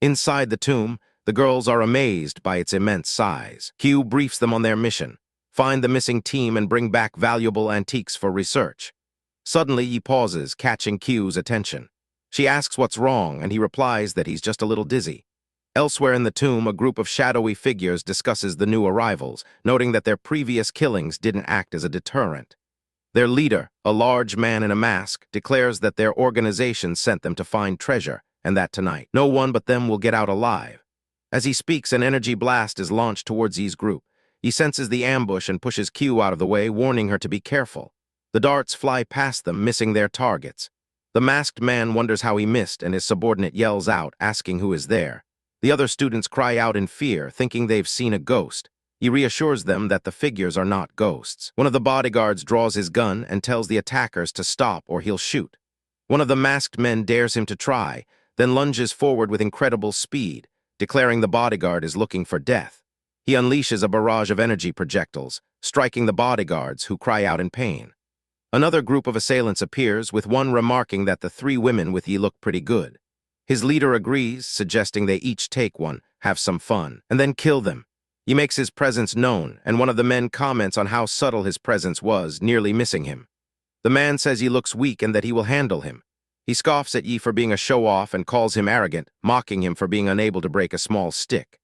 Inside the tomb, the girls are amazed by its immense size. Q briefs them on their mission: find the missing team and bring back valuable antiques for research. Suddenly, he pauses, catching Q's attention. She asks what's wrong, and he replies that he's just a little dizzy. Elsewhere in the tomb, a group of shadowy figures discusses the new arrivals, noting that their previous killings didn't act as a deterrent. Their leader, a large man in a mask, declares that their organization sent them to find treasure, and that tonight, no one but them will get out alive. As he speaks, an energy blast is launched towards Yi's group. He senses the ambush and pushes Q out of the way, warning her to be careful. The darts fly past them, missing their targets. The masked man wonders how he missed, and his subordinate yells out, asking who is there. The other students cry out in fear, thinking they've seen a ghost. He reassures them that the figures are not ghosts. One of the bodyguards draws his gun and tells the attackers to stop or he'll shoot. One of the masked men dares him to try, then lunges forward with incredible speed, declaring the bodyguard is looking for death. He unleashes a barrage of energy projectiles, striking the bodyguards, who cry out in pain. Another group of assailants appears, with one remarking that the three women with Yi look pretty good. His leader agrees, suggesting they each take one, have some fun, and then kill them. He makes his presence known, and one of the men comments on how subtle his presence was, nearly missing him. The man says he looks weak and that he will handle him. He scoffs at Yi for being a show-off and calls him arrogant, mocking him for being unable to break a small stick.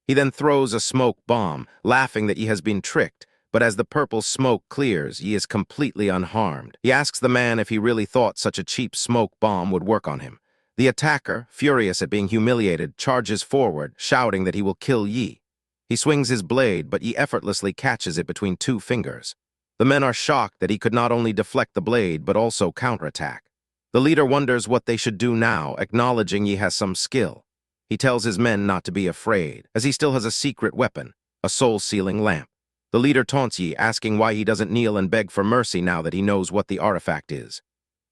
He then throws a smoke bomb, laughing that Yi has been tricked, but as the purple smoke clears, Yi is completely unharmed. He asks the man if he really thought such a cheap smoke bomb would work on him. The attacker, furious at being humiliated, charges forward, shouting that he will kill Yi. He swings his blade, but Yi effortlessly catches it between two fingers. The men are shocked that he could not only deflect the blade, but also counterattack. The leader wonders what they should do now, acknowledging Yi has some skill. He tells his men not to be afraid, as he still has a secret weapon, a soul-sealing lamp. The leader taunts Yi, asking why he doesn't kneel and beg for mercy now that he knows what the artifact is.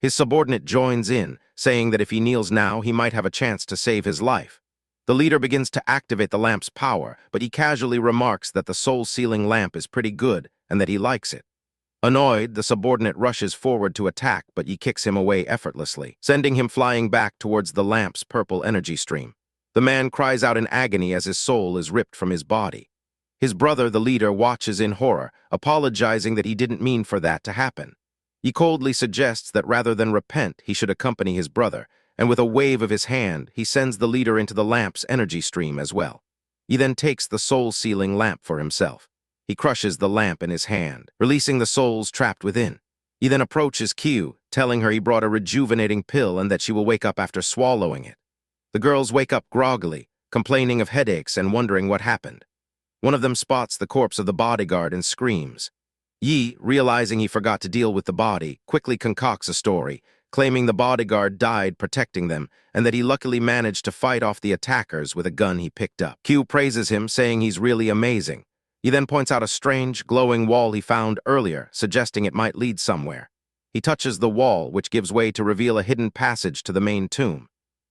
His subordinate joins in, saying that if he kneels now, he might have a chance to save his life. The leader begins to activate the lamp's power, but he casually remarks that the soul-sealing lamp is pretty good and that he likes it. Annoyed, the subordinate rushes forward to attack, but Yi kicks him away effortlessly, sending him flying back towards the lamp's purple energy stream. The man cries out in agony as his soul is ripped from his body. His brother, the leader, watches in horror, apologizing that he didn't mean for that to happen. He coldly suggests that rather than repent, he should accompany his brother, and with a wave of his hand, he sends the leader into the lamp's energy stream as well. He then takes the soul-sealing lamp for himself. He crushes the lamp in his hand, releasing the souls trapped within. He then approaches Q, telling her he brought a rejuvenating pill and that she will wake up after swallowing it. The girls wake up groggily, complaining of headaches and wondering what happened. One of them spots the corpse of the bodyguard and screams. Yi, realizing he forgot to deal with the body, quickly concocts a story, claiming the bodyguard died protecting them and that he luckily managed to fight off the attackers with a gun he picked up. Q praises him, saying he's really amazing. He then points out a strange, glowing wall he found earlier, suggesting it might lead somewhere. He touches the wall, which gives way to reveal a hidden passage to the main tomb.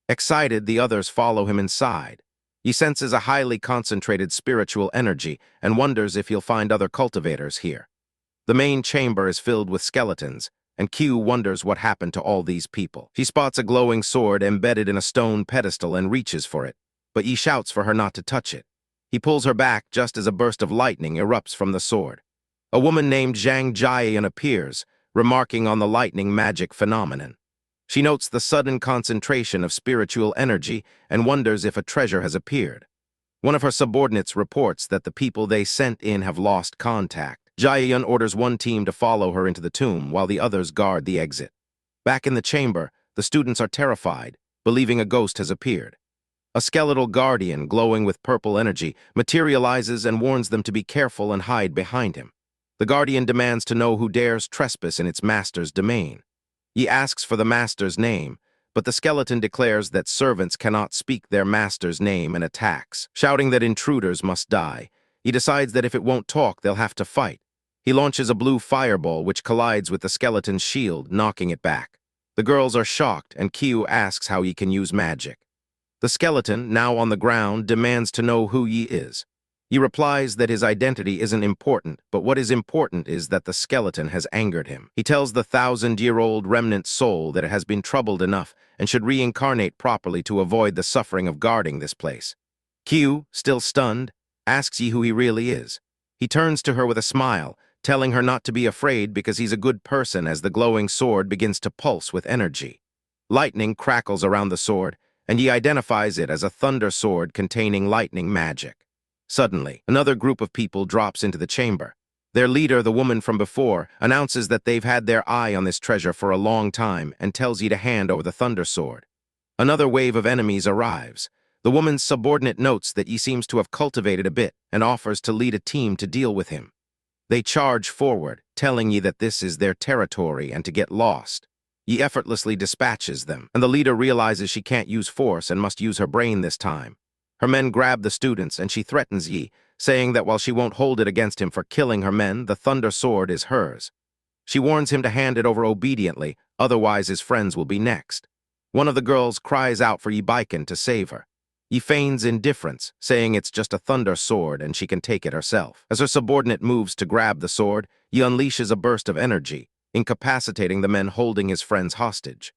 Excited, the others follow him inside. He senses a highly concentrated spiritual energy and wonders if he'll find other cultivators here. The main chamber is filled with skeletons, and Q wonders what happened to all these people. She spots a glowing sword embedded in a stone pedestal and reaches for it, but Yi shouts for her not to touch it. He pulls her back just as a burst of lightning erupts from the sword. A woman named Jangs appears, remarking on the lightning magic phenomenon. She notes the sudden concentration of spiritual energy and wonders if a treasure has appeared. One of her subordinates reports that the people they sent in have lost contact. Jaehyun orders one team to follow her into the tomb while the others guard the exit. Back in the chamber, the students are terrified, believing a ghost has appeared. A skeletal guardian, glowing with purple energy, materializes and warns them to be careful and hide behind him. The guardian demands to know who dares trespass in its master's domain. He asks for the master's name, but the skeleton declares that servants cannot speak their master's name and attacks, shouting that intruders must die. He decides that if it won't talk, they'll have to fight. He launches a blue fireball which collides with the skeleton's shield, knocking it back. The girls are shocked, and Kyu asks how he can use magic. The skeleton, now on the ground, demands to know who Yi is. He replies that his identity isn't important, but what is important is that the skeleton has angered him. He tells the 1,000-year-old remnant soul that it has been troubled enough and should reincarnate properly to avoid the suffering of guarding this place. Kyu, still stunned, asks Yi who he really is. He turns to her with a smile, telling her not to be afraid because he's a good person as the glowing sword begins to pulse with energy. Lightning crackles around the sword, and he identifies it as a thunder sword containing lightning magic. Suddenly, another group of people drops into the chamber. Their leader, the woman from before, announces that they've had their eye on this treasure for a long time and tells Yi to hand over the thunder sword. Another wave of enemies arrives. The woman's subordinate notes that Yi seems to have cultivated a bit and offers to lead a team to deal with him. They charge forward, telling Yi that this is their territory and to get lost. Yi effortlessly dispatches them, and the leader realizes she can't use force and must use her brain this time. Her men grab the students and she threatens Yi, saying that while she won't hold it against him for killing her men, the Thunder Sword is hers. She warns him to hand it over obediently, otherwise his friends will be next. One of the girls cries out for Yi to save her. Yi feigns indifference, saying it's just a Thunder Sword and she can take it herself. As her subordinate moves to grab the sword, Yi unleashes a burst of energy, incapacitating the men holding his friends hostage.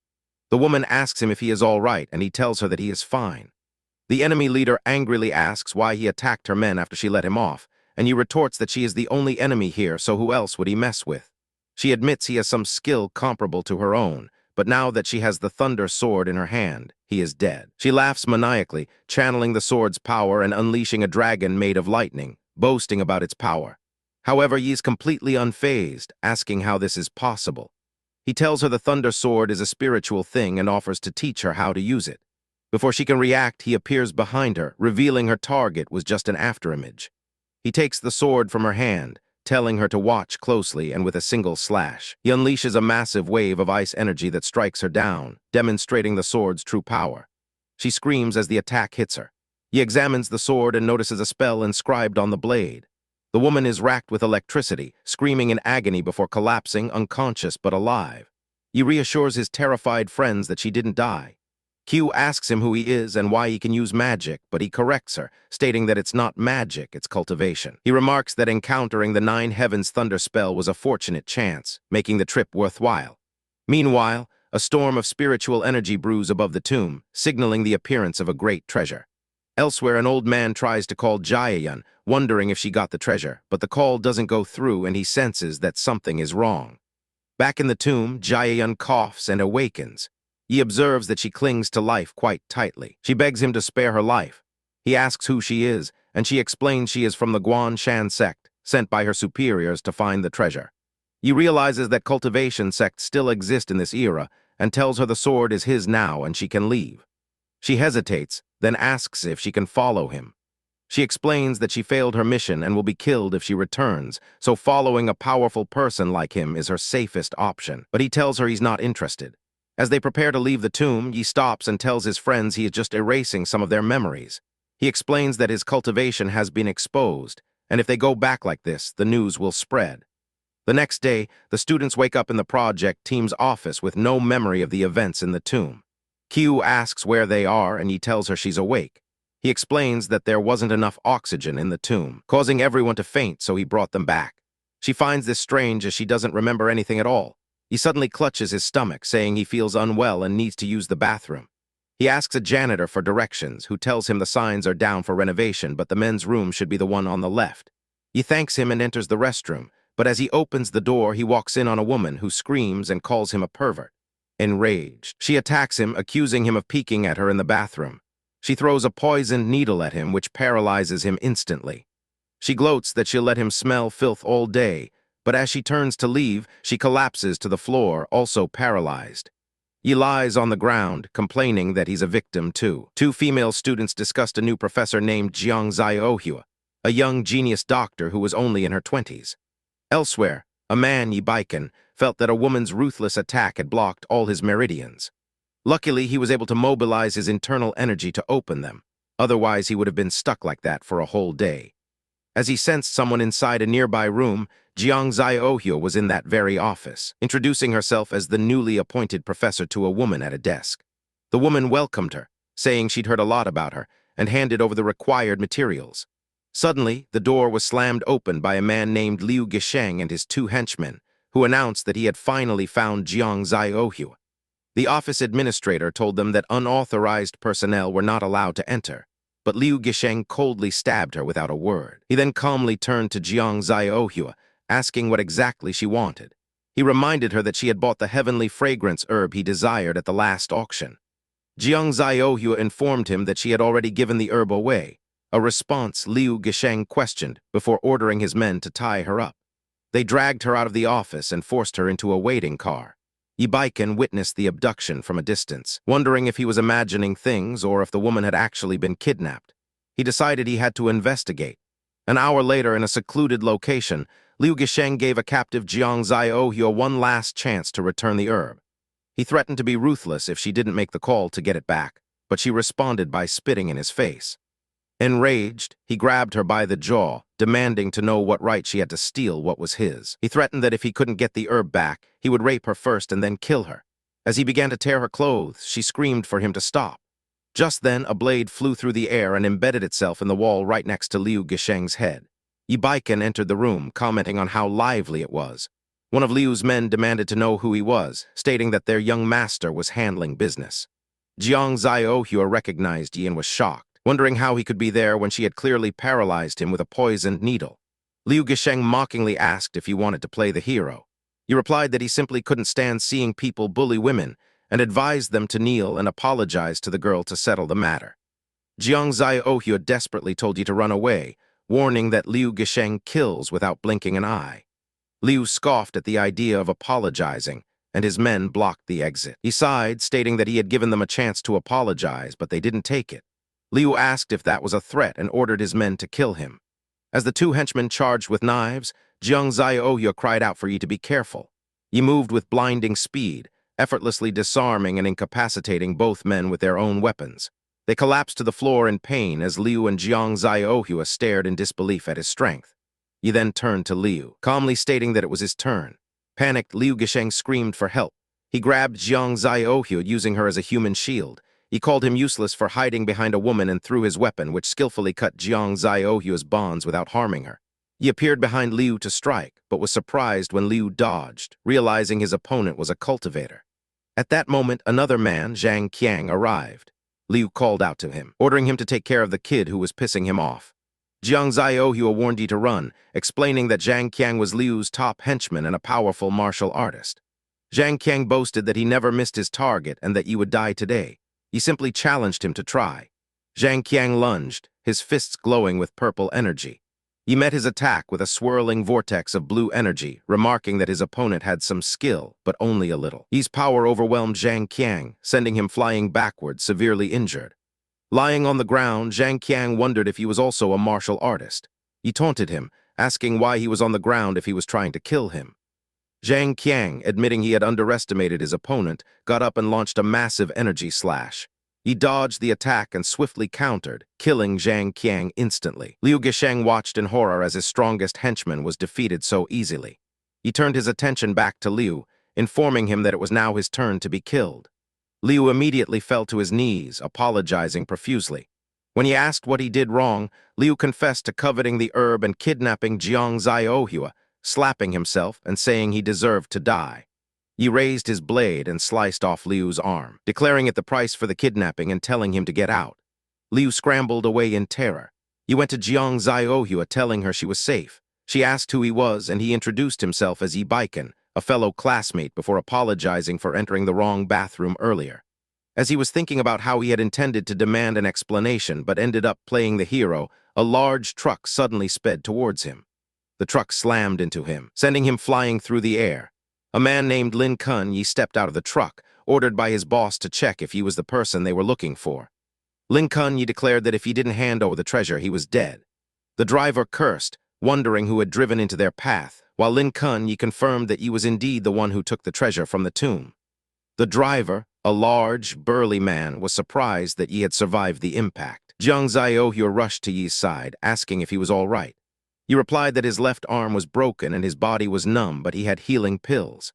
The woman asks him if he is all right, and he tells her that he is fine. The enemy leader angrily asks why he attacked her men after she let him off, and Yi retorts that she is the only enemy here, so who else would he mess with? She admits he has some skill comparable to her own, but now that she has the Thunder Sword in her hand, he is dead. She laughs maniacally, channeling the sword's power and unleashing a dragon made of lightning, boasting about its power. However, Yi is completely unfazed, asking how this is possible. He tells her the Thunder Sword is a spiritual thing and offers to teach her how to use it. Before she can react, he appears behind her, revealing her target was just an afterimage. He takes the sword from her hand, telling her to watch closely, and with a single slash, he unleashes a massive wave of ice energy that strikes her down, demonstrating the sword's true power. She screams as the attack hits her. He examines the sword and notices a spell inscribed on the blade. The woman is racked with electricity, screaming in agony before collapsing, unconscious but alive. He reassures his terrified friends that she didn't die. Q asks him who he is and why he can use magic, but he corrects her, stating that it's not magic, it's cultivation. He remarks that encountering the Nine Heavens Thunder spell was a fortunate chance, making the trip worthwhile. Meanwhile, a storm of spiritual energy brews above the tomb, signaling the appearance of a great treasure. Elsewhere, an old man tries to call Jaehyun, wondering if she got the treasure, but the call doesn't go through and he senses that something is wrong. Back in the tomb, Jaehyun coughs and awakens. He observes that she clings to life quite tightly. She begs him to spare her life. He asks who she is, and she explains she is from the Guan Shan sect, sent by her superiors to find the treasure. He realizes that cultivation sects still exist in this era, and tells her the sword is his now and she can leave. She hesitates, then asks if she can follow him. She explains that she failed her mission and will be killed if she returns, so following a powerful person like him is her safest option, but he tells her he's not interested. As they prepare to leave the tomb, Yi stops and tells his friends he is just erasing some of their memories. He explains that his cultivation has been exposed, and if they go back like this, the news will spread. The next day, the students wake up in the project team's office with no memory of the events in the tomb. Q asks where they are, and Yi tells her she's awake. He explains that there wasn't enough oxygen in the tomb, causing everyone to faint, so he brought them back. She finds this strange as she doesn't remember anything at all. He suddenly clutches his stomach, saying he feels unwell and needs to use the bathroom. He asks a janitor for directions, who tells him the signs are down for renovation, but the men's room should be the one on the left. He thanks him and enters the restroom, but as he opens the door, he walks in on a woman who screams and calls him a pervert. Enraged, she attacks him, accusing him of peeking at her in the bathroom. She throws a poisoned needle at him, which paralyzes him instantly. She gloats that she'll let him smell filth all day, but as she turns to leave, she collapses to the floor, also paralyzed. He lies on the ground, complaining that he's a victim too. Two female students discussed a new professor named Jiang Ziohua, a young genius doctor who was only in her 20s. Elsewhere, a man, Yi felt that a woman's ruthless attack had blocked all his meridians. Luckily, he was able to mobilize his internal energy to open them. Otherwise, he would have been stuck like that for a whole day. As he sensed someone inside a nearby room, Jiang Ziohua was in that very office, introducing herself as the newly appointed professor to a woman at a desk. The woman welcomed her, saying she'd heard a lot about her, and handed over the required materials. Suddenly, the door was slammed open by a man named Liu Gisheng and his two henchmen, who announced that he had finally found Jiang Ziohua. The office administrator told them that unauthorized personnel were not allowed to enter, but Liu Gisheng coldly stabbed her without a word. He then calmly turned to Jiang Ziohua, asking what exactly she wanted. He reminded her that she had bought the heavenly fragrance herb he desired at the last auction. Jiang Ziohua informed him that she had already given the herb away, a response Liu Gisheng questioned before ordering his men to tie her up. They dragged her out of the office and forced her into a waiting car. Yi witnessed the abduction from a distance, wondering if he was imagining things or if the woman had actually been kidnapped. He decided he had to investigate. An hour later, in a secluded location, Liu Gisheng gave a captive Jiang Ziohua one last chance to return the herb. He threatened to be ruthless if she didn't make the call to get it back, but she responded by spitting in his face. Enraged, he grabbed her by the jaw, demanding to know what right she had to steal what was his. He threatened that if he couldn't get the herb back, he would rape her first and then kill her. As he began to tear her clothes, she screamed for him to stop. Just then, a blade flew through the air and embedded itself in the wall right next to Liu Gisheng's head. Yibaiken entered the room, commenting on how lively it was. One of Liu's men demanded to know who he was, stating that their young master was handling business. Jiang Ziohua recognized Yi and was shocked, wondering how he could be there when she had clearly paralyzed him with a poisoned needle. Liu Gisheng mockingly asked if he wanted to play the hero. He replied that he simply couldn't stand seeing people bully women and advised them to kneel and apologize to the girl to settle the matter. Jiang Ziohua desperately told Yi to run away, warning that Liu Gisheng kills without blinking an eye. Liu scoffed at the idea of apologizing, and his men blocked the exit. He sighed, stating that he had given them a chance to apologize, but they didn't take it. Liu asked if that was a threat and ordered his men to kill him. As the two henchmen charged with knives, Jiang Ziohua cried out for Yi to be careful. Yi moved with blinding speed, effortlessly disarming and incapacitating both men with their own weapons. They collapsed to the floor in pain as Liu and Jiang Ziohua stared in disbelief at his strength. Yi then turned to Liu, calmly stating that it was his turn. Panicked, Liu Gisheng screamed for help. He grabbed Jiang Ziohua, using her as a human shield. He called him useless for hiding behind a woman and threw his weapon, which skillfully cut Jiang Ziohua's bonds without harming her. He appeared behind Liu to strike, but was surprised when Liu dodged, realizing his opponent was a cultivator. At that moment, another man, Zhang Qiang, arrived. Liu called out to him, ordering him to take care of the kid who was pissing him off. Jiang Ziohua warned Yi to run, explaining that Zhang Qiang was Liu's top henchman and a powerful martial artist. Zhang Qiang boasted that he never missed his target and that Yi would die today. He simply challenged him to try. Zhang Qiang lunged, his fists glowing with purple energy. He met his attack with a swirling vortex of blue energy, remarking that his opponent had some skill, but only a little. Yi's power overwhelmed Zhang Qiang, sending him flying backwards, severely injured. Lying on the ground, Zhang Qiang wondered if he was also a martial artist. He taunted him, asking why he was on the ground if he was trying to kill him. Zhang Qiang, admitting he had underestimated his opponent, got up and launched a massive energy slash. He dodged the attack and swiftly countered, killing Zhang Qiang instantly. Liu Gisheng watched in horror as his strongest henchman was defeated so easily. He turned his attention back to Liu, informing him that it was now his turn to be killed. Liu immediately fell to his knees, apologizing profusely. When he asked what he did wrong, Liu confessed to coveting the herb and kidnapping Jiang Ziohua, slapping himself and saying he deserved to die. He raised his blade and sliced off Liu's arm, declaring it the price for the kidnapping and telling him to get out. Liu scrambled away in terror. He went to Jiang Ziohua, telling her she was safe. She asked who he was, and he introduced himself as Yibaiken, a fellow classmate, before apologizing for entering the wrong bathroom earlier. As he was thinking about how he had intended to demand an explanation but ended up playing the hero, a large truck suddenly sped towards him. The truck slammed into him, sending him flying through the air. A man named Lin Kun-yi stepped out of the truck, ordered by his boss to check if he was the person they were looking for. Lin Kun-yi declared that if he didn't hand over the treasure, he was dead. The driver cursed, wondering who had driven into their path, while Lin Kun-yi confirmed that he was indeed the one who took the treasure from the tomb. The driver, a large, burly man, was surprised that Yi had survived the impact. Jiang Ziohua rushed to Yi's side, asking if he was all right. He replied that his left arm was broken and his body was numb, but he had healing pills.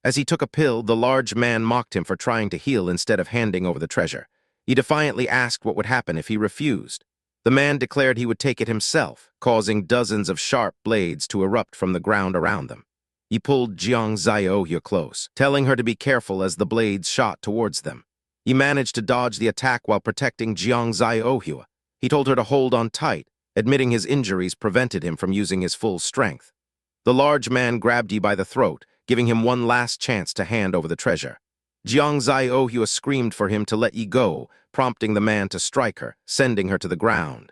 As he took a pill, the large man mocked him for trying to heal instead of handing over the treasure. He defiantly asked what would happen if he refused. The man declared he would take it himself, causing dozens of sharp blades to erupt from the ground around them. He pulled Jiang Ziohua close, telling her to be careful as the blades shot towards them. He managed to dodge the attack while protecting Jiang Ziohua. He told her to hold on tight, admitting his injuries prevented him from using his full strength. The large man grabbed Yi by the throat, giving him one last chance to hand over the treasure. Jiang Ziohua screamed for him to let Yi go, prompting the man to strike her, sending her to the ground.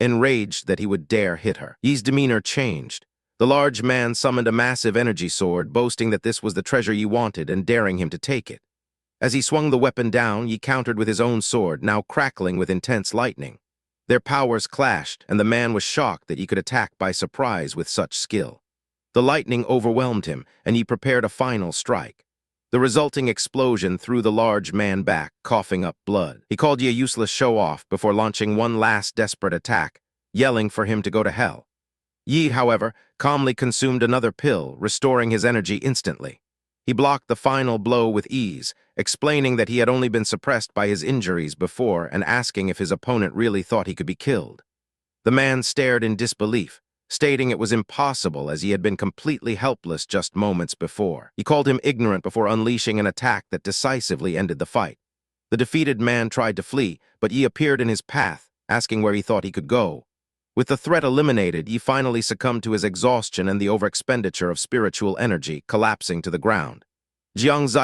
Enraged that he would dare hit her, Yi's demeanor changed. The large man summoned a massive energy sword, boasting that this was the treasure Yi wanted and daring him to take it. As he swung the weapon down, Yi countered with his own sword, now crackling with intense lightning. Their powers clashed, and the man was shocked that he could attack by surprise with such skill. The lightning overwhelmed him, and he prepared a final strike. The resulting explosion threw the large man back, coughing up blood. He called Yi a useless show-off before launching one last desperate attack, yelling for him to go to hell. Yi, however, calmly consumed another pill, restoring his energy instantly. He blocked the final blow with ease, explaining that he had only been suppressed by his injuries before and asking if his opponent really thought he could be killed. The man stared in disbelief, stating it was impossible as he had been completely helpless just moments before. He called him ignorant before unleashing an attack that decisively ended the fight. The defeated man tried to flee, but Yi appeared in his path, asking where he thought he could go. With the threat eliminated, Yi finally succumbed to his exhaustion and the overexpenditure of spiritual energy, collapsing to the ground. Jangs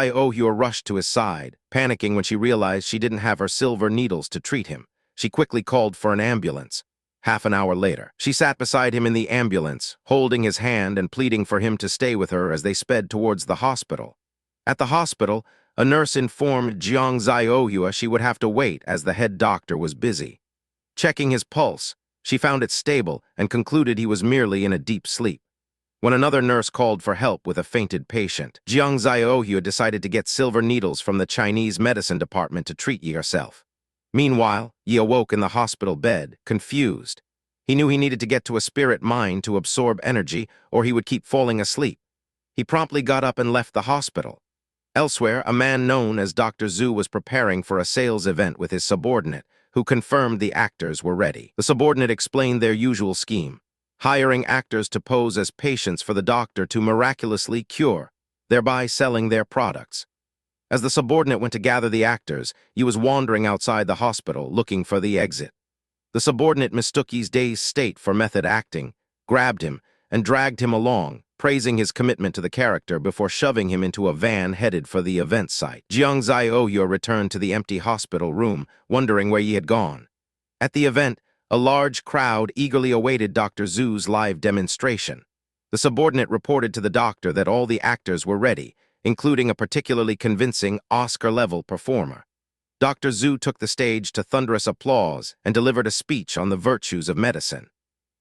rushed to his side, panicking when she realized she didn't have her silver needles to treat him. She quickly called for an ambulance. Half an hour later, she sat beside him in the ambulance, holding his hand and pleading for him to stay with her as they sped towards the hospital. At the hospital, a nurse informed Jangs she would have to wait as the head doctor was busy. Checking his pulse, she found it stable and concluded he was merely in a deep sleep. When another nurse called for help with a fainted patient, Jangs decided to get silver needles from the Chinese medicine department to treat Yi herself. Meanwhile, Yi awoke in the hospital bed, confused. He knew he needed to get to a spirit mine to absorb energy, or he would keep falling asleep. He promptly got up and left the hospital. Elsewhere, a man known as Dr. Zhu was preparing for a sales event with his subordinate, who confirmed the actors were ready. The subordinate explained their usual scheme, hiring actors to pose as patients for the doctor to miraculously cure, thereby selling their products. As the subordinate went to gather the actors, he was wandering outside the hospital, looking for the exit. The subordinate mistook his dazed state for method acting, grabbed him, and dragged him along, praising his commitment to the character before shoving him into a van headed for the event site. Jangs returned to the empty hospital room, wondering where he had gone. At the event, a large crowd eagerly awaited Dr. Zhu's live demonstration. The subordinate reported to the doctor that all the actors were ready, including a particularly convincing Oscar-level performer. Dr. Zhu took the stage to thunderous applause and delivered a speech on the virtues of medicine.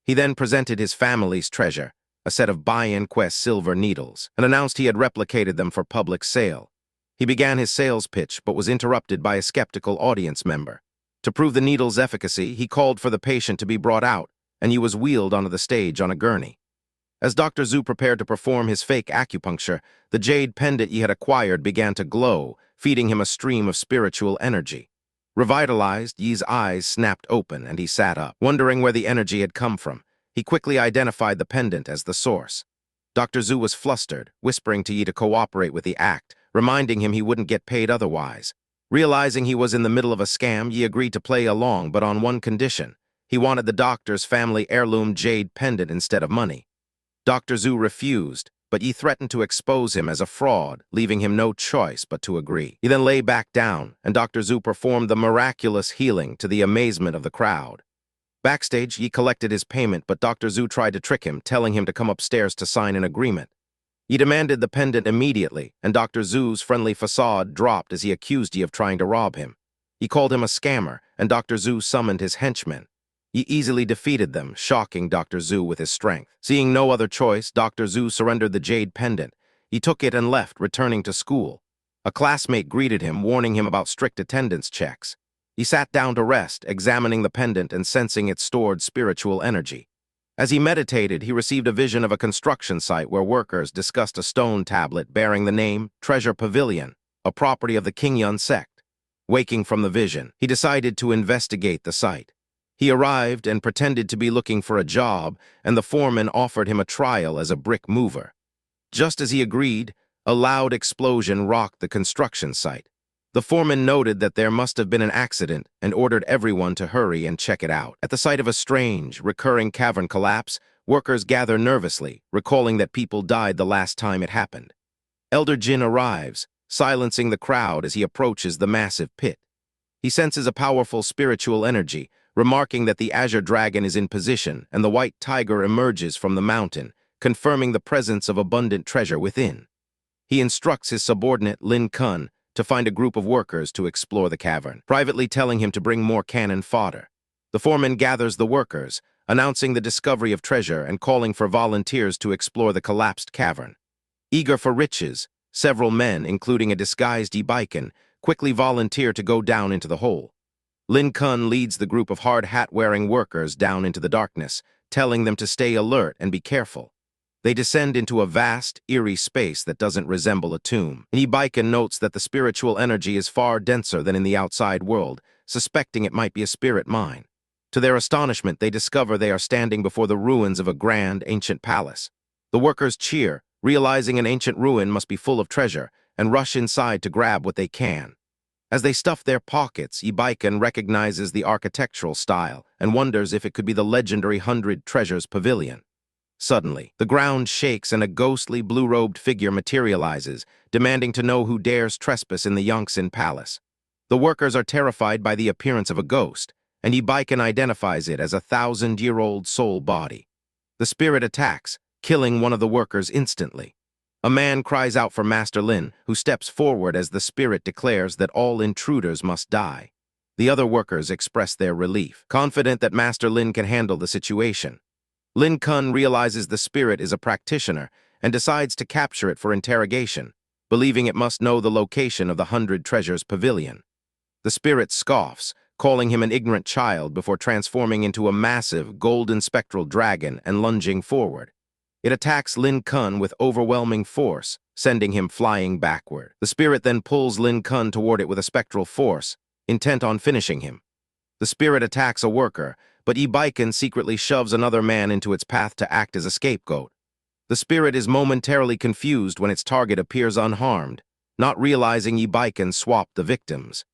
He then presented his family's treasure, a set of buy-in-quest silver needles, and announced he had replicated them for public sale. He began his sales pitch but was interrupted by a skeptical audience member. To prove the needle's efficacy, he called for the patient to be brought out, and he was wheeled onto the stage on a gurney. As Dr. Zhu prepared to perform his fake acupuncture, the jade pendant he had acquired began to glow, feeding him a stream of spiritual energy. Revitalized, Yi's eyes snapped open and he sat up, wondering where the energy had come from. He quickly identified the pendant as the source. Dr. Zhu was flustered, whispering to Yi to cooperate with the act, reminding him he wouldn't get paid otherwise. Realizing he was in the middle of a scam, Yi agreed to play along, but on one condition. He wanted the doctor's family heirloom jade pendant instead of money. Dr. Zhu refused, but Yi threatened to expose him as a fraud, leaving him no choice but to agree. He then lay back down, and Dr. Zhu performed the miraculous healing to the amazement of the crowd. Backstage, Yi collected his payment, but Dr. Zhu tried to trick him, telling him to come upstairs to sign an agreement. He demanded the pendant immediately, and Dr. Zhu's friendly facade dropped as he accused Yi of trying to rob him. He called him a scammer, and Dr. Zhu summoned his henchmen. He easily defeated them, shocking Dr. Zhu with his strength. Seeing no other choice, Dr. Zhu surrendered the jade pendant. He took it and left, returning to school. A classmate greeted him, warning him about strict attendance checks. He sat down to rest, examining the pendant and sensing its stored spiritual energy. As he meditated, he received a vision of a construction site where workers discussed a stone tablet bearing the name Treasure Pavilion, a property of the Qingyun sect. Waking from the vision, he decided to investigate the site. He arrived and pretended to be looking for a job, and the foreman offered him a trial as a brick mover. Just as he agreed, a loud explosion rocked the construction site. The foreman noted that there must have been an accident and ordered everyone to hurry and check it out. At the sight of a strange, recurring cavern collapse, workers gather nervously, recalling that people died the last time it happened. Elder Jin arrives, silencing the crowd as he approaches the massive pit. He senses a powerful spiritual energy, remarking that the Azure Dragon is in position and the White Tiger emerges from the mountain, confirming the presence of abundant treasure within. He instructs his subordinate, Lin Kun, to find a group of workers to explore the cavern, privately telling him to bring more cannon fodder. The foreman gathers the workers, announcing the discovery of treasure and calling for volunteers to explore the collapsed cavern. Eager for riches, Several men, including a disguised Ibaiken, quickly volunteer to go down into the hole. Lin Kun leads the group of hard hat-wearing workers down into the darkness, telling them to stay alert and be careful. They descend into a vast, eerie space that doesn't resemble a tomb. Ibaiken notes that the spiritual energy is far denser than in the outside world, suspecting it might be a spirit mine. To their astonishment, they discover they are standing before the ruins of a grand, ancient palace. The workers cheer, realizing an ancient ruin must be full of treasure, and rush inside to grab what they can. As they stuff their pockets, Ibaiken recognizes the architectural style and wonders if it could be the legendary 100 Treasures Pavilion. Suddenly, the ground shakes and a ghostly blue-robed figure materializes, demanding to know who dares trespass in the Yongsan Palace. The workers are terrified by the appearance of a ghost, and Ibaiken identifies it as a 1,000-year-old soul body. The spirit attacks, killing one of the workers instantly. A man cries out for Master Lin, who steps forward as the spirit declares that all intruders must die. The other workers express their relief, confident that Master Lin can handle the situation. Lin Kun realizes the spirit is a practitioner and decides to capture it for interrogation, believing it must know the location of the 100 Treasures Pavilion. The spirit scoffs, calling him an ignorant child before transforming into a massive, golden spectral dragon and lunging forward. It attacks Lin Kun with overwhelming force, sending him flying backward. The spirit then pulls Lin Kun toward it with a spectral force, intent on finishing him. The spirit attacks a worker, but Ibaiken secretly shoves another man into its path to act as a scapegoat. The spirit is momentarily confused when its target appears unharmed, not realizing Ibaiken swapped the victims.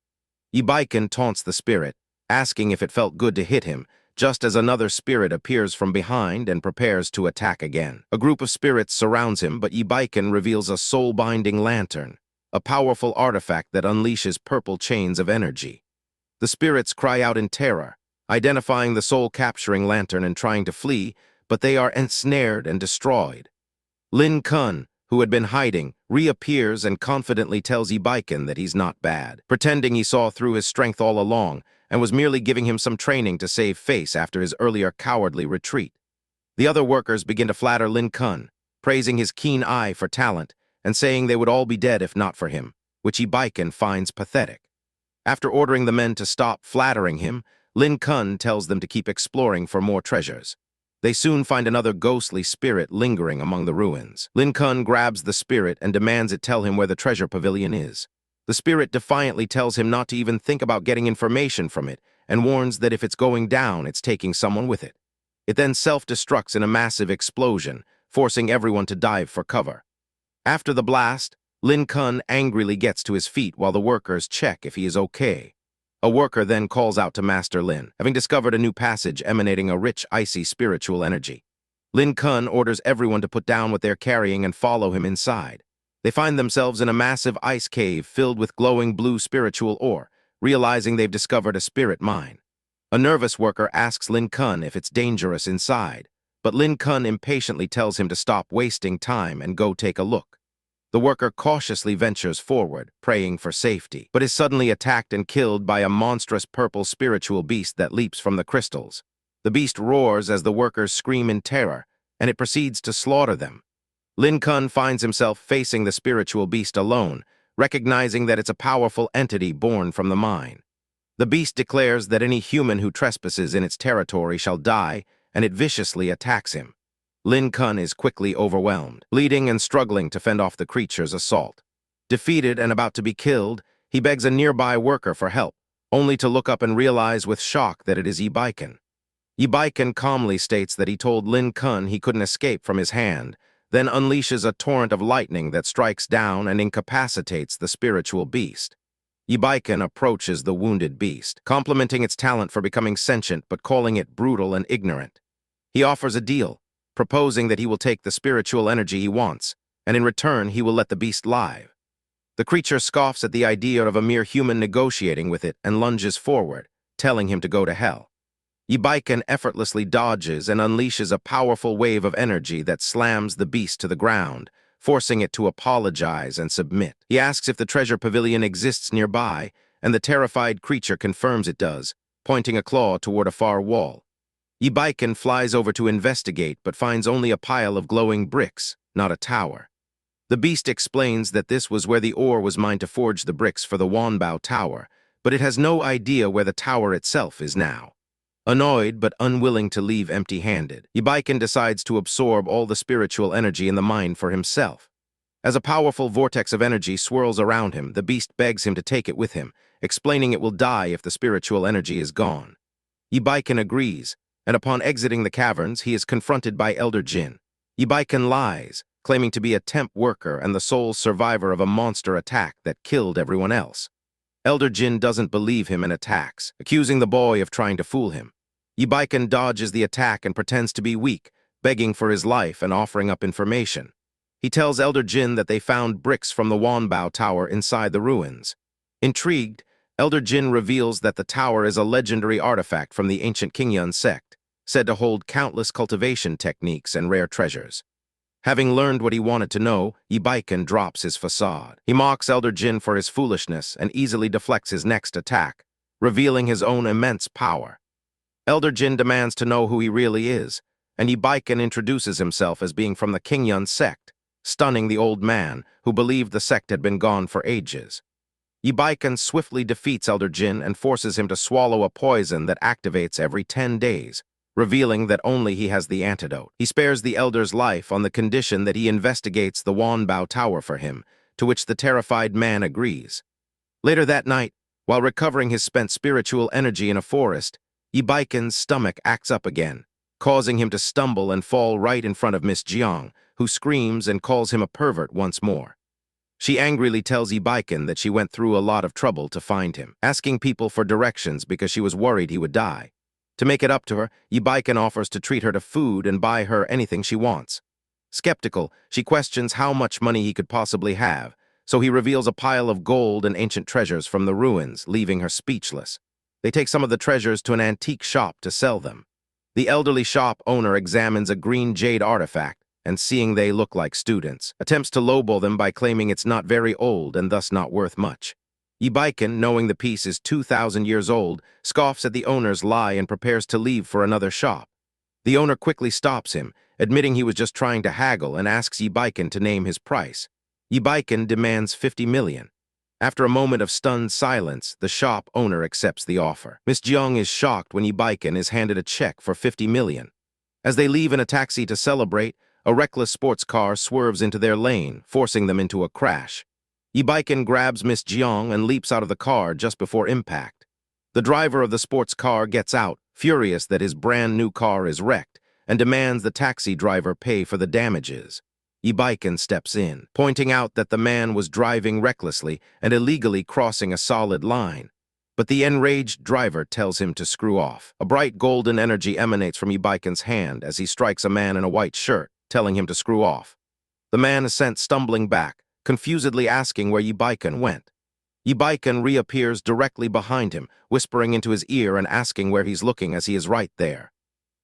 Ibaiken taunts the spirit, asking if it felt good to hit him, just as another spirit appears from behind and prepares to attack again. A group of spirits surrounds him, but Ibaiken reveals a soul-binding lantern, a powerful artifact that unleashes purple chains of energy. The spirits cry out in terror, identifying the soul-capturing lantern and trying to flee, but they are ensnared and destroyed. Lin Kun, who had been hiding, reappears and confidently tells Ibaiken that he's not bad, pretending he saw through his strength all along and was merely giving him some training to save face after his earlier cowardly retreat. The other workers begin to flatter Lin Kun, praising his keen eye for talent and saying they would all be dead if not for him, which Ibaiken finds pathetic. After ordering the men to stop flattering him, Lin Kun tells them to keep exploring for more treasures. They soon find another ghostly spirit lingering among the ruins. Lin Kun grabs the spirit and demands it tell him where the treasure pavilion is. The spirit defiantly tells him not to even think about getting information from it and warns that if it's going down, it's taking someone with it. It then self-destructs in a massive explosion, forcing everyone to dive for cover. After the blast, Lin Kun angrily gets to his feet while the workers check if he is okay. A worker then calls out to Master Lin, having discovered a new passage emanating a rich, icy spiritual energy. Lin Kun orders everyone to put down what they're carrying and follow him inside. They find themselves in a massive ice cave filled with glowing blue spiritual ore, realizing they've discovered a spirit mine. A nervous worker asks Lin Kun if it's dangerous inside, but Lin Kun impatiently tells him to stop wasting time and go take a look. The worker cautiously ventures forward, praying for safety, but is suddenly attacked and killed by a monstrous purple spiritual beast that leaps from the crystals. The beast roars as the workers scream in terror, and it proceeds to slaughter them. Lin Kun finds himself facing the spiritual beast alone, recognizing that it's a powerful entity born from the mine. The beast declares that any human who trespasses in its territory shall die, and it viciously attacks him. Lin Kun is quickly overwhelmed, bleeding and struggling to fend off the creature's assault. Defeated and about to be killed, he begs a nearby worker for help, only to look up and realize with shock that it is Ibaiken. Ibaiken calmly states that he told Lin Kun he couldn't escape from his hand, then unleashes a torrent of lightning that strikes down and incapacitates the spiritual beast. Ibaiken approaches the wounded beast, complimenting its talent for becoming sentient but calling it brutal and ignorant. He offers a deal, proposing that he will take the spiritual energy he wants, and in return he will let the beast live. The creature scoffs at the idea of a mere human negotiating with it and lunges forward, telling him to go to hell. Ibaiken effortlessly dodges and unleashes a powerful wave of energy that slams the beast to the ground, forcing it to apologize and submit. He asks if the treasure pavilion exists nearby, and the terrified creature confirms it does, pointing a claw toward a far wall. Ibaiken flies over to investigate but finds only a pile of glowing bricks, not a tower. The beast explains that this was where the ore was mined to forge the bricks for the Wanbao Tower, but it has no idea where the tower itself is now. Annoyed but unwilling to leave empty-handed, Ibaiken decides to absorb all the spiritual energy in the mine for himself. As a powerful vortex of energy swirls around him, the beast begs him to take it with him, explaining it will die if the spiritual energy is gone. Ibaiken agrees, and upon exiting the caverns, he is confronted by Elder Jin. Ibaiken lies, claiming to be a temp worker and the sole survivor of a monster attack that killed everyone else. Elder Jin doesn't believe him and attacks, accusing the boy of trying to fool him. Ibaiken dodges the attack and pretends to be weak, begging for his life and offering up information. He tells Elder Jin that they found bricks from the Wanbao Tower inside the ruins. Intrigued, Elder Jin reveals that the tower is a legendary artifact from the ancient Qingyun sect, said to hold countless cultivation techniques and rare treasures. Having learned what he wanted to know, Ibaiken drops his facade. He mocks Elder Jin for his foolishness and easily deflects his next attack, revealing his own immense power. Elder Jin demands to know who he really is, and Ibaiken introduces himself as being from the Qingyun sect, stunning the old man, who believed the sect had been gone for ages. Ibaiken swiftly defeats Elder Jin and forces him to swallow a poison that activates every 10 days, revealing that only he has the antidote. He spares the elder's life on the condition that he investigates the Wanbao Tower for him, to which the terrified man agrees. Later that night, while recovering his spent spiritual energy in a forest, Ibaiken's stomach acts up again, causing him to stumble and fall right in front of Miss Jiang, who screams and calls him a pervert once more. She angrily tells Ibaiken that she went through a lot of trouble to find him, asking people for directions because she was worried he would die. To make it up to her, Ibaiken offers to treat her to food and buy her anything she wants. Skeptical, she questions how much money he could possibly have, so he reveals a pile of gold and ancient treasures from the ruins, leaving her speechless. They take some of the treasures to an antique shop to sell them. The elderly shop owner examines a green jade artifact, and seeing they look like students, attempts to lowball them by claiming it's not very old and thus not worth much. Ibaiken, knowing the piece is 2,000 years old, scoffs at the owner's lie and prepares to leave for another shop. The owner quickly stops him, admitting he was just trying to haggle, and asks Ibaiken to name his price. Ibaiken demands 50 million. After a moment of stunned silence, the shop owner accepts the offer. Miss Jiang is shocked when Ibaiken is handed a check for 50 million. As they leave in a taxi to celebrate, a reckless sports car swerves into their lane, forcing them into a crash. Ibaiken grabs Miss Jiang and leaps out of the car just before impact. The driver of the sports car gets out, furious that his brand new car is wrecked, and demands the taxi driver pay for the damages. Ibaiken steps in, pointing out that the man was driving recklessly and illegally crossing a solid line. But the enraged driver tells him to screw off. A bright golden energy emanates from Ibaiken's hand as he strikes a man in a white shirt, telling him to screw off. The man is sent stumbling back, confusedly asking where Ibaiken went. Ibaiken reappears directly behind him, whispering into his ear and asking where he's looking as he is right there.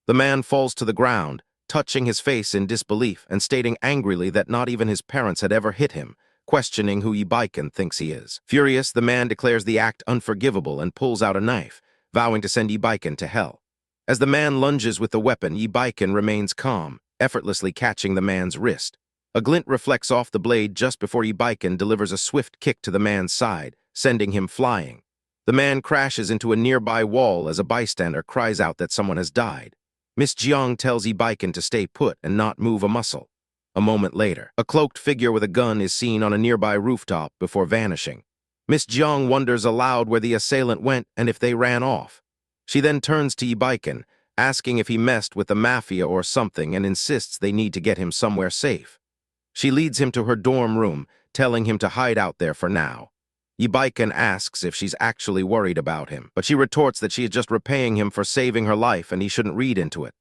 The man falls to the ground, touching his face in disbelief and stating angrily that not even his parents had ever hit him, questioning who Ibaiken thinks he is. Furious, the man declares the act unforgivable and pulls out a knife, vowing to send Ibaiken to hell. As the man lunges with the weapon, Ibaiken remains calm, effortlessly catching the man's wrist. A glint reflects off the blade just before Ibaiken delivers a swift kick to the man's side, sending him flying. The man crashes into a nearby wall as a bystander cries out that someone has died. Miss Jiang tells Ibaiken to stay put and not move a muscle. A moment later, a cloaked figure with a gun is seen on a nearby rooftop before vanishing. Miss Jiang wonders aloud where the assailant went and if they ran off. She then turns to Ibaiken, asking if he messed with the mafia or something, and insists they need to get him somewhere safe. She leads him to her dorm room, telling him to hide out there for now. Ibaiken asks if she's actually worried about him, but she retorts that she is just repaying him for saving her life and he shouldn't read into it.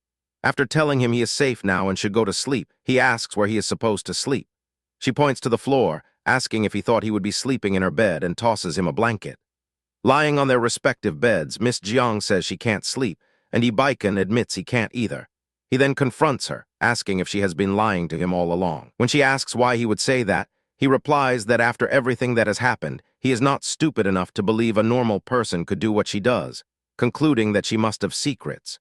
After telling him he is safe now and should go to sleep, he asks where he is supposed to sleep. She points to the floor, asking if he thought he would be sleeping in her bed, and tosses him a blanket. Lying on their respective beds, Miss Jiang says she can't sleep, and Ibaiken admits he can't either. He then confronts her, asking if she has been lying to him all along. When she asks why he would say that, he replies that after everything that has happened, he is not stupid enough to believe a normal person could do what she does, concluding that she must have secrets.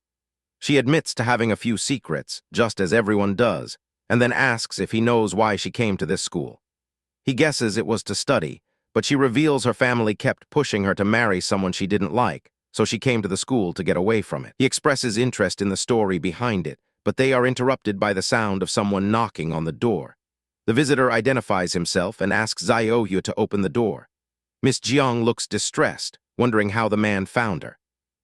She admits to having a few secrets, just as everyone does, and then asks if he knows why she came to this school. He guesses it was to study, but she reveals her family kept pushing her to marry someone she didn't like, so she came to the school to get away from it. He expresses interest in the story behind it, but they are interrupted by the sound of someone knocking on the door. The visitor identifies himself and asks Yahello to open the door. Miss Jiang looks distressed, wondering how the man found her.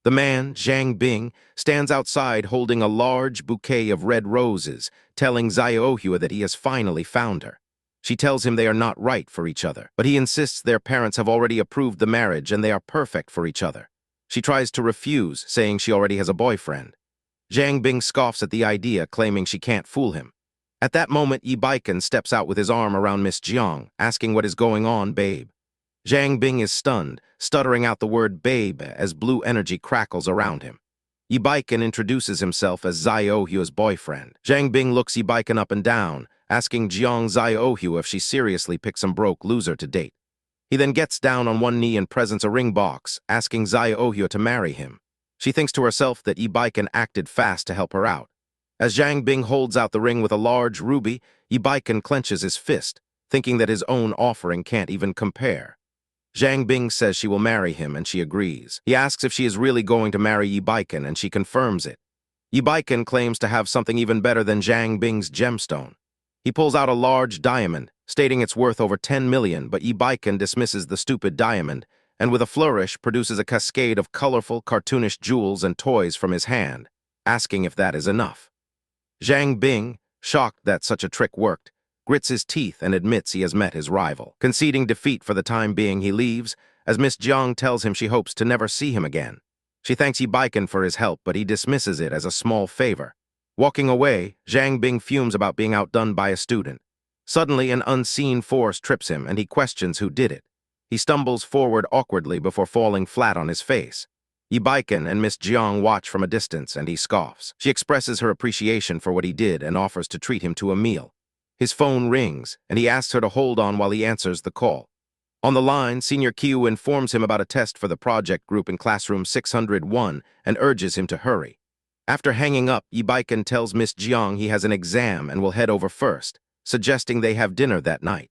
The man, Zhang Bing, stands outside holding a large bouquet of red roses, telling Yahello that he has finally found her. She tells him they are not right for each other, but he insists their parents have already approved the marriage and they are perfect for each other. She tries to refuse, saying she already has a boyfriend. Zhang Bing scoffs at the idea, claiming she can't fool him. At that moment, Yi steps out with his arm around Miss Jiang, asking what is going on, babe. Zhang Bing is stunned, stuttering out the word babe as blue energy crackles around him. Yi introduces himself as Yahello's boyfriend. Zhang Bing looks Yi up and down, asking Jiang Yahello if she seriously picked some broke loser to date. He then gets down on one knee and presents a ring box, asking Yahello to marry him. She thinks to herself that Yi acted fast to help her out. As Zhang Bing holds out the ring with a large ruby, Yi clenches his fist, thinking that his own offering can't even compare. Zhang Bing says she will marry him, and she agrees. He asks if she is really going to marry Yi and she confirms it. Yi claims to have something even better than Zhang Bing's gemstone. He pulls out a large diamond, stating it's worth over 10 million, but Yi dismisses the stupid diamond, and with a flourish produces a cascade of colorful, cartoonish jewels and toys from his hand, asking if that is enough. Zhang Bing, shocked that such a trick worked, grits his teeth and admits he has met his rival. Conceding defeat for the time being, he leaves, as Miss Jiang tells him she hopes to never see him again. She thanks Yi for his help, but he dismisses it as a small favor. Walking away, Zhang Bing fumes about being outdone by a student. Suddenly, an unseen force trips him, and he questions who did it. He stumbles forward awkwardly before falling flat on his face. Yi and Miss Jiang watch from a distance, and he scoffs. She expresses her appreciation for what he did and offers to treat him to a meal. His phone rings, and he asks her to hold on while he answers the call. On the line, Senior Q informs him about a test for the project group in classroom 601 and urges him to hurry. After hanging up, Yi tells Miss Jiang he has an exam and will head over first, suggesting they have dinner that night.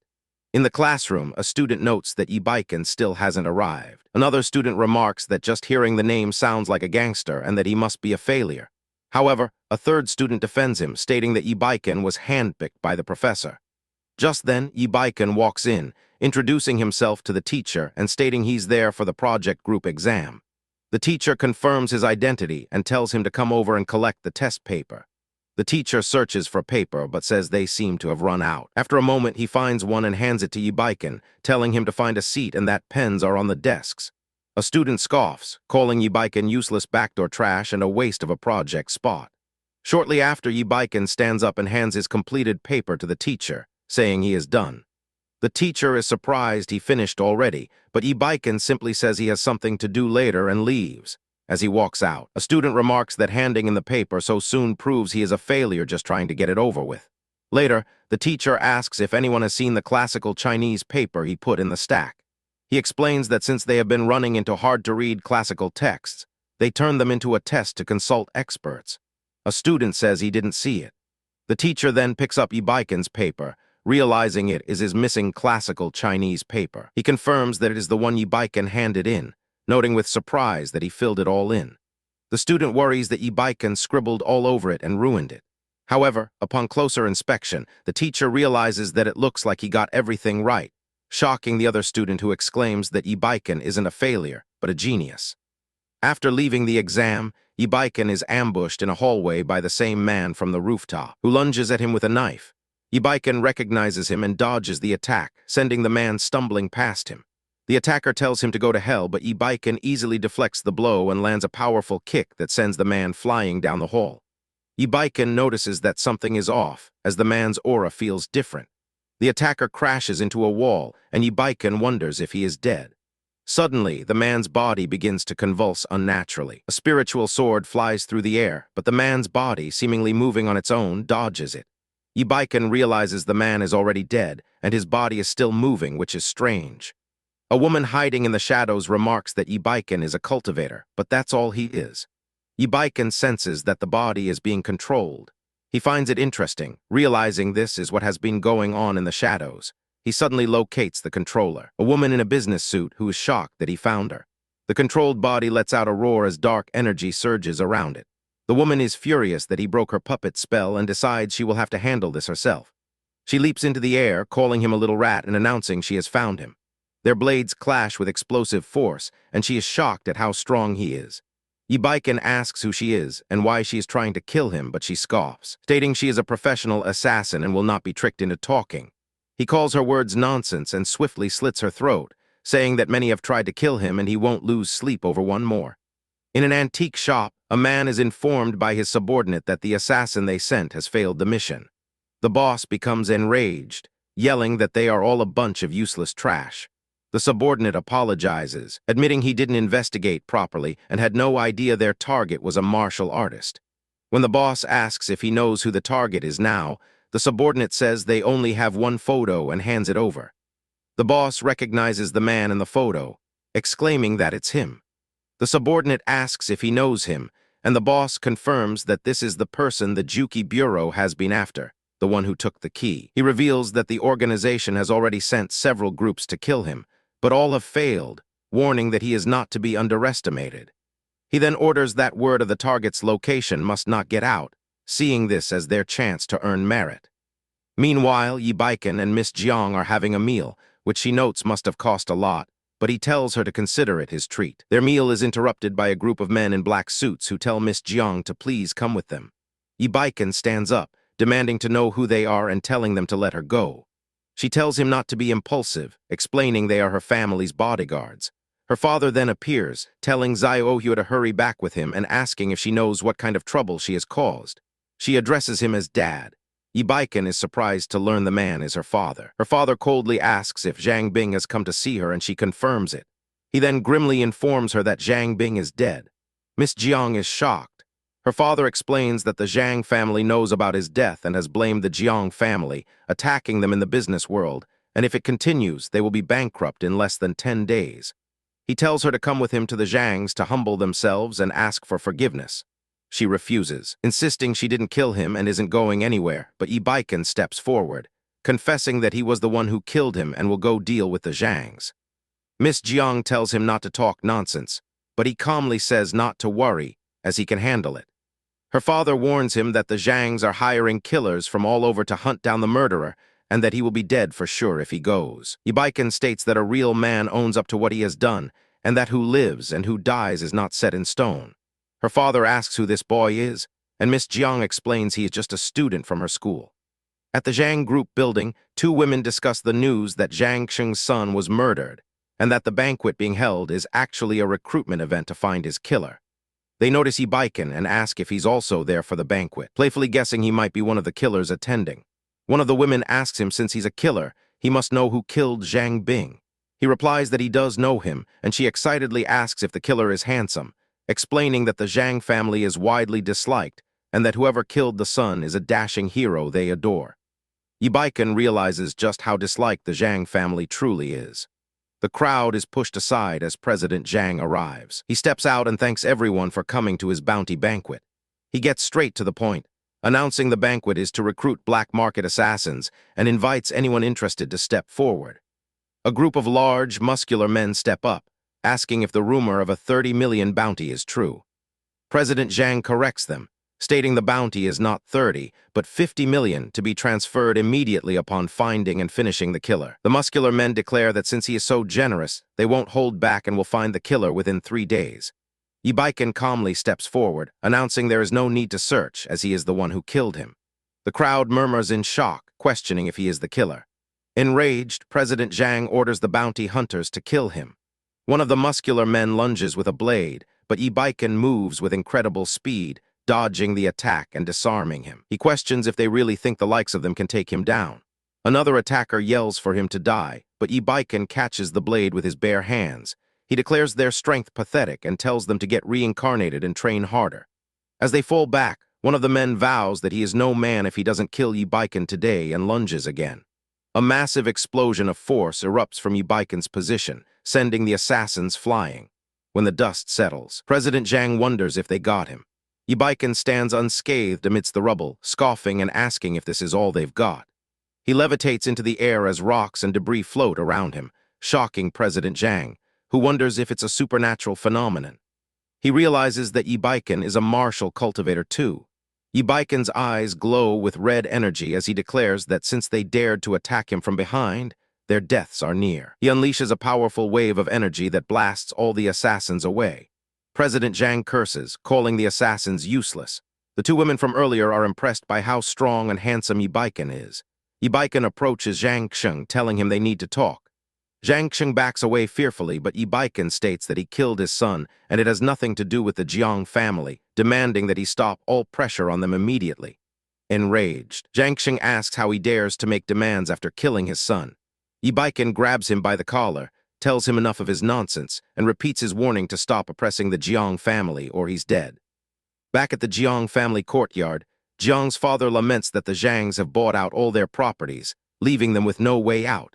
In the classroom, a student notes that Yi still hasn't arrived. Another student remarks that just hearing the name sounds like a gangster and that he must be a failure. However, a third student defends him, stating that Yi was handpicked by the professor. Just then, Yi walks in, introducing himself to the teacher and stating he's there for the project group exam. The teacher confirms his identity and tells him to come over and collect the test paper. The teacher searches for paper but says they seem to have run out. After a moment, he finds one and hands it to Yi telling him to find a seat and that pens are on the desks. A student scoffs, calling Yi useless backdoor trash and a waste of a project spot. Shortly after, Yi stands up and hands his completed paper to the teacher, saying he is done. The teacher is surprised he finished already, but Yi simply says he has something to do later and leaves. As he walks out, a student remarks that handing in the paper so soon proves he is a failure just trying to get it over with. Later, the teacher asks if anyone has seen the classical Chinese paper he put in the stack. He explains that since they have been running into hard-to-read classical texts, they turn them into a test to consult experts. A student says he didn't see it. The teacher then picks up Yi paper, realizing it is his missing classical Chinese paper. He confirms that it is the one Yi handed in, noting with surprise that he filled it all in. The student worries that Yi scribbled all over it and ruined it. However, upon closer inspection, the teacher realizes that it looks like he got everything right, shocking the other student who exclaims that Yi isn't a failure, but a genius. After leaving the exam, Yi is ambushed in a hallway by the same man from the rooftop, who lunges at him with a knife. Yi recognizes him and dodges the attack, sending the man stumbling past him. The attacker tells him to go to hell, but Yi easily deflects the blow and lands a powerful kick that sends the man flying down the hall. Yi notices that something is off, as the man's aura feels different. The attacker crashes into a wall, and Yi wonders if he is dead. Suddenly, the man's body begins to convulse unnaturally. A spiritual sword flies through the air, but the man's body, seemingly moving on its own, dodges it. Yi realizes the man is already dead, and his body is still moving, which is strange. A woman hiding in the shadows remarks that Yi is a cultivator, but that's all he is. Yi senses that the body is being controlled. He finds it interesting, realizing this is what has been going on in the shadows. He suddenly locates the controller, a woman in a business suit who is shocked that he found her. The controlled body lets out a roar as dark energy surges around it. The woman is furious that he broke her puppet spell and decides she will have to handle this herself. She leaps into the air, calling him a little rat and announcing she has found him. Their blades clash with explosive force, and she is shocked at how strong he is. Yahello asks who she is and why she is trying to kill him, but she scoffs, stating she is a professional assassin and will not be tricked into talking. He calls her words nonsense and swiftly slits her throat, saying that many have tried to kill him and he won't lose sleep over one more. In an antique shop, a man is informed by his subordinate that the assassin they sent has failed the mission. The boss becomes enraged, yelling that they are all a bunch of useless trash. The subordinate apologizes, admitting he didn't investigate properly and had no idea their target was a martial artist. When the boss asks if he knows who the target is now, the subordinate says they only have one photo and hands it over. The boss recognizes the man in the photo, exclaiming that it's him. The subordinate asks if he knows him, and the boss confirms that this is the person the Juki Bureau has been after, the one who took the key. He reveals that the organization has already sent several groups to kill him, but all have failed, warning that he is not to be underestimated. He then orders that word of the target's location must not get out, seeing this as their chance to earn merit. Meanwhile, Yahello and Miss Jiang are having a meal, which she notes must have cost a lot, but he tells her to consider it his treat. Their meal is interrupted by a group of men in black suits who tell Miss Jiang to please come with them. Yahello stands up, demanding to know who they are and telling them to let her go. She tells him not to be impulsive, explaining they are her family's bodyguards. Her father then appears, telling Yahello to hurry back with him and asking if she knows what kind of trouble she has caused. She addresses him as Dad. Yahello is surprised to learn the man is her father. Her father coldly asks if Zhang Bing has come to see her and she confirms it. He then grimly informs her that Zhang Bing is dead. Miss Jiang is shocked. Her father explains that the Zhang family knows about his death and has blamed the Jiang family, attacking them in the business world, and if it continues, they will be bankrupt in less than 10 days. He tells her to come with him to the Jangs to humble themselves and ask for forgiveness. She refuses, insisting she didn't kill him and isn't going anywhere, but Yahello steps forward, confessing that he was the one who killed him and will go deal with the Jangs. Miss Jiang tells him not to talk nonsense, but he calmly says not to worry, as he can handle it. Her father warns him that the Jangs are hiring killers from all over to hunt down the murderer, and that he will be dead for sure if he goes. Yahello states that a real man owns up to what he has done, and that who lives and who dies is not set in stone. Her father asks who this boy is, and Miss Jiang explains he is just a student from her school. At the Zhang Group building, two women discuss the news that Zhang Sheng's son was murdered, and that the banquet being held is actually a recruitment event to find his killer. They notice Yahello and ask if he's also there for the banquet, playfully guessing he might be one of the killers attending. One of the women asks him since he's a killer, he must know who killed Zhang Bing. He replies that he does know him, and she excitedly asks if the killer is handsome, explaining that the Zhang family is widely disliked and that whoever killed the son is a dashing hero they adore. Yahello realizes just how disliked the Zhang family truly is. The crowd is pushed aside as President Zhang arrives. He steps out and thanks everyone for coming to his bounty banquet. He gets straight to the point, announcing the banquet is to recruit black market assassins and invites anyone interested to step forward. A group of large, muscular men step up, asking if the rumor of a 30 million bounty is true. President Zhang corrects them, stating the bounty is not 30, but 50 million to be transferred immediately upon finding and finishing the killer. The muscular men declare that since he is so generous, they won't hold back and will find the killer within 3 days. Yahello calmly steps forward, announcing there is no need to search, as he is the one who killed him. The crowd murmurs in shock, questioning if he is the killer. Enraged, President Zhang orders the bounty hunters to kill him. One of the muscular men lunges with a blade, but Yahello moves with incredible speed, dodging the attack and disarming him. He questions if they really think the likes of them can take him down. Another attacker yells for him to die, but Yahello catches the blade with his bare hands. He declares their strength pathetic and tells them to get reincarnated and train harder. As they fall back, one of the men vows that he is no man if he doesn't kill Yahello today and lunges again. A massive explosion of force erupts from Yahello's position, sending the assassins flying. When the dust settles, President Zhang wonders if they got him. Yibaiken stands unscathed amidst the rubble, scoffing and asking if this is all they've got. He levitates into the air as rocks and debris float around him, shocking President Jang, who wonders if it's a supernatural phenomenon. He realizes that Yibaiken is a martial cultivator too. Yibaiken's eyes glow with red energy as he declares that since they dared to attack him from behind, their deaths are near. He unleashes a powerful wave of energy that blasts all the assassins away. President Jang curses, calling the assassins useless. The two women from earlier are impressed by how strong and handsome Yibaiken is. Yibaiken approaches Zhang Sheng, telling him they need to talk. Zhang Sheng backs away fearfully, but Yibaiken states that he killed his son and it has nothing to do with the Jiang family, demanding that he stop all pressure on them immediately. Enraged, Zhang Sheng asks how he dares to make demands after killing his son. Yibaiken grabs him by the collar, tells him enough of his nonsense, and repeats his warning to stop oppressing the Jiang family or he's dead. Back at the Jiang family courtyard, Jiang's father laments that the Jangs have bought out all their properties, leaving them with no way out.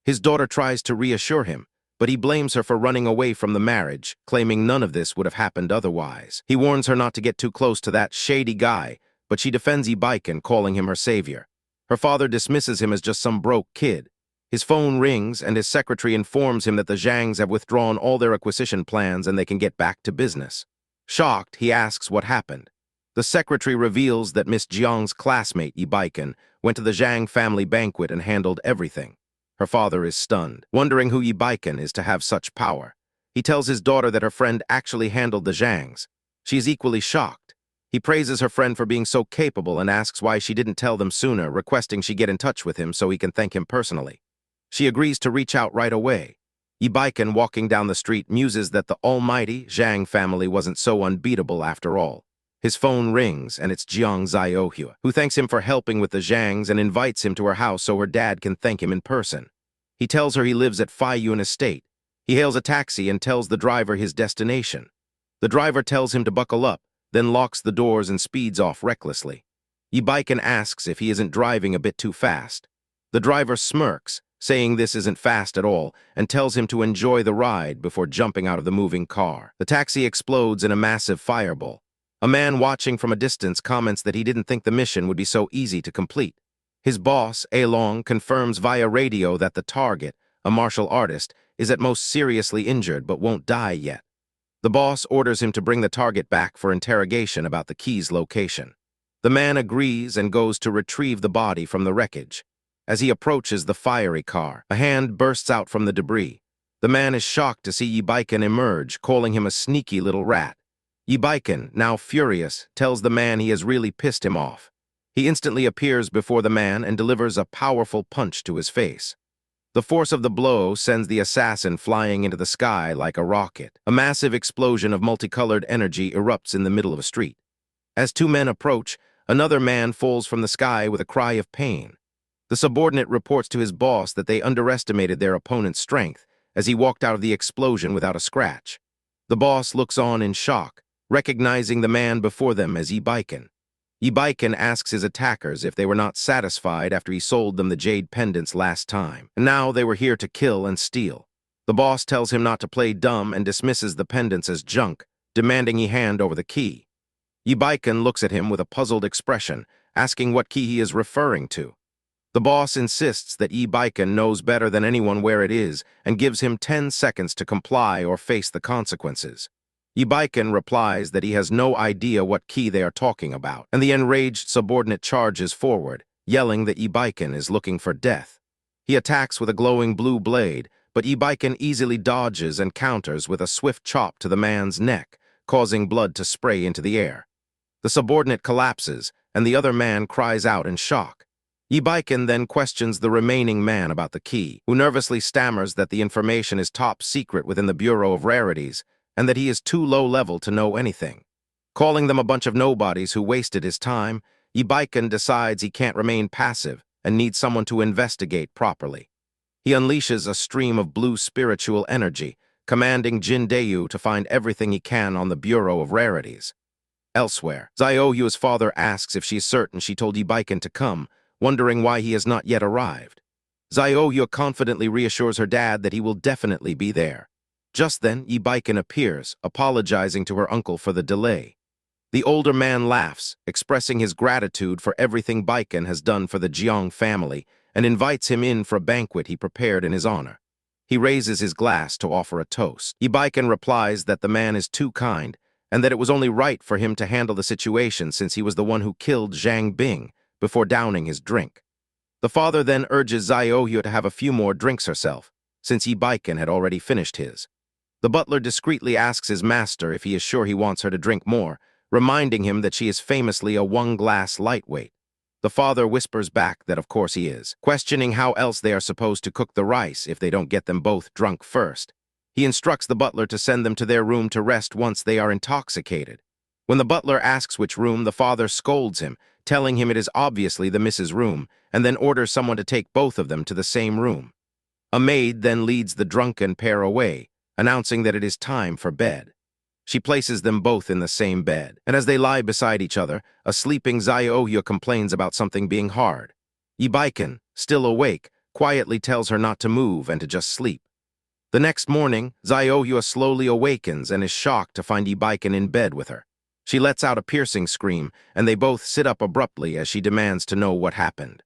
His daughter tries to reassure him, but he blames her for running away from the marriage, claiming none of this would have happened otherwise. He warns her not to get too close to that shady guy, but she defends Yibaiken, calling him her savior. Her father dismisses him as just some broke kid. His phone rings, and his secretary informs him that the Jangs have withdrawn all their acquisition plans and they can get back to business. Shocked, he asks what happened. The secretary reveals that Miss Jiang's classmate, Yibaiken, went to the Zhang family banquet and handled everything. Her father is stunned, wondering who Yibaiken is to have such power. He tells his daughter that her friend actually handled the Jangs. She is equally shocked. He praises her friend for being so capable and asks why she didn't tell them sooner, requesting she get in touch with him so he can thank him personally. She agrees to reach out right away. Yibaiken, walking down the street, muses that the almighty Zhang family wasn't so unbeatable after all. His phone rings, and it's Jiang Ziohua, who thanks him for helping with the Zhangs and invites him to her house so her dad can thank him in person. He tells her he lives at Faiyun Estate. He hails a taxi and tells the driver his destination. The driver tells him to buckle up, then locks the doors and speeds off recklessly. Yibaiken asks if he isn't driving a bit too fast. The driver smirks, saying this isn't fast at all, and tells him to enjoy the ride before jumping out of the moving car. The taxi explodes in a massive fireball. A man watching from a distance comments that he didn't think the mission would be so easy to complete. His boss, Along, confirms via radio that the target, a martial artist, is at most seriously injured but won't die yet. The boss orders him to bring the target back for interrogation about the key's location. The man agrees and goes to retrieve the body from the wreckage. As he approaches the fiery car, a hand bursts out from the debris. The man is shocked to see Yibaiken emerge, calling him a sneaky little rat. Yibaiken, now furious, tells the man he has really pissed him off. He instantly appears before the man and delivers a powerful punch to his face. The force of the blow sends the assassin flying into the sky like a rocket. A massive explosion of multicolored energy erupts in the middle of a street. As two men approach, another man falls from the sky with a cry of pain. The subordinate reports to his boss that they underestimated their opponent's strength as he walked out of the explosion without a scratch. The boss looks on in shock, recognizing the man before them as Yibaiken. Yibaiken asks his attackers if they were not satisfied after he sold them the jade pendants last time, and now they were here to kill and steal. The boss tells him not to play dumb and dismisses the pendants as junk, demanding he hand over the key. Yibaiken looks at him with a puzzled expression, asking what key he is referring to. The boss insists that Yibaiken knows better than anyone where it is and gives him 10 seconds to comply or face the consequences. Yibaiken replies that he has no idea what key they are talking about, and the enraged subordinate charges forward, yelling that Yibaiken is looking for death. He attacks with a glowing blue blade, but Yibaiken easily dodges and counters with a swift chop to the man's neck, causing blood to spray into the air. The subordinate collapses, and the other man cries out in shock. Yibaiken then questions the remaining man about the key, who nervously stammers that the information is top secret within the Bureau of Rarities, and that he is too low-level to know anything. Calling them a bunch of nobodies who wasted his time, Yibaiken decides he can't remain passive and needs someone to investigate properly. He unleashes a stream of blue spiritual energy, commanding Jindayu to find everything he can on the Bureau of Rarities. Elsewhere, Ziohua's father asks if she's certain she told Yibaiken to come, wondering why he has not yet arrived. Ziohua confidently reassures her dad that he will definitely be there. Just then, Yibaiken appears, apologizing to her uncle for the delay. The older man laughs, expressing his gratitude for everything Baiken has done for the Jiang family, and invites him in for a banquet he prepared in his honor. He raises his glass to offer a toast. Baiken replies that the man is too kind, and that it was only right for him to handle the situation since he was the one who killed Zhang Bing before downing his drink. The father then urges Xiaoyu to have a few more drinks herself, since Baiken had already finished his. The butler discreetly asks his master if he is sure he wants her to drink more, reminding him that she is famously a one-glass lightweight. The father whispers back that of course he is, questioning how else they are supposed to cook the rice if they don't get them both drunk first. He instructs the butler to send them to their room to rest once they are intoxicated. When the butler asks which room, the father scolds him, telling him it is obviously the missus' room, and then orders someone to take both of them to the same room. A maid then leads the drunken pair away, announcing that it is time for bed. She places them both in the same bed, and as they lie beside each other, a sleeping Xiaoyu complains about something being hard. Baiken, still awake, quietly tells her not to move and to just sleep. The next morning, Xiaoyu slowly awakens and is shocked to find Baiken in bed with her. She lets out a piercing scream, and they both sit up abruptly as she demands to know what happened.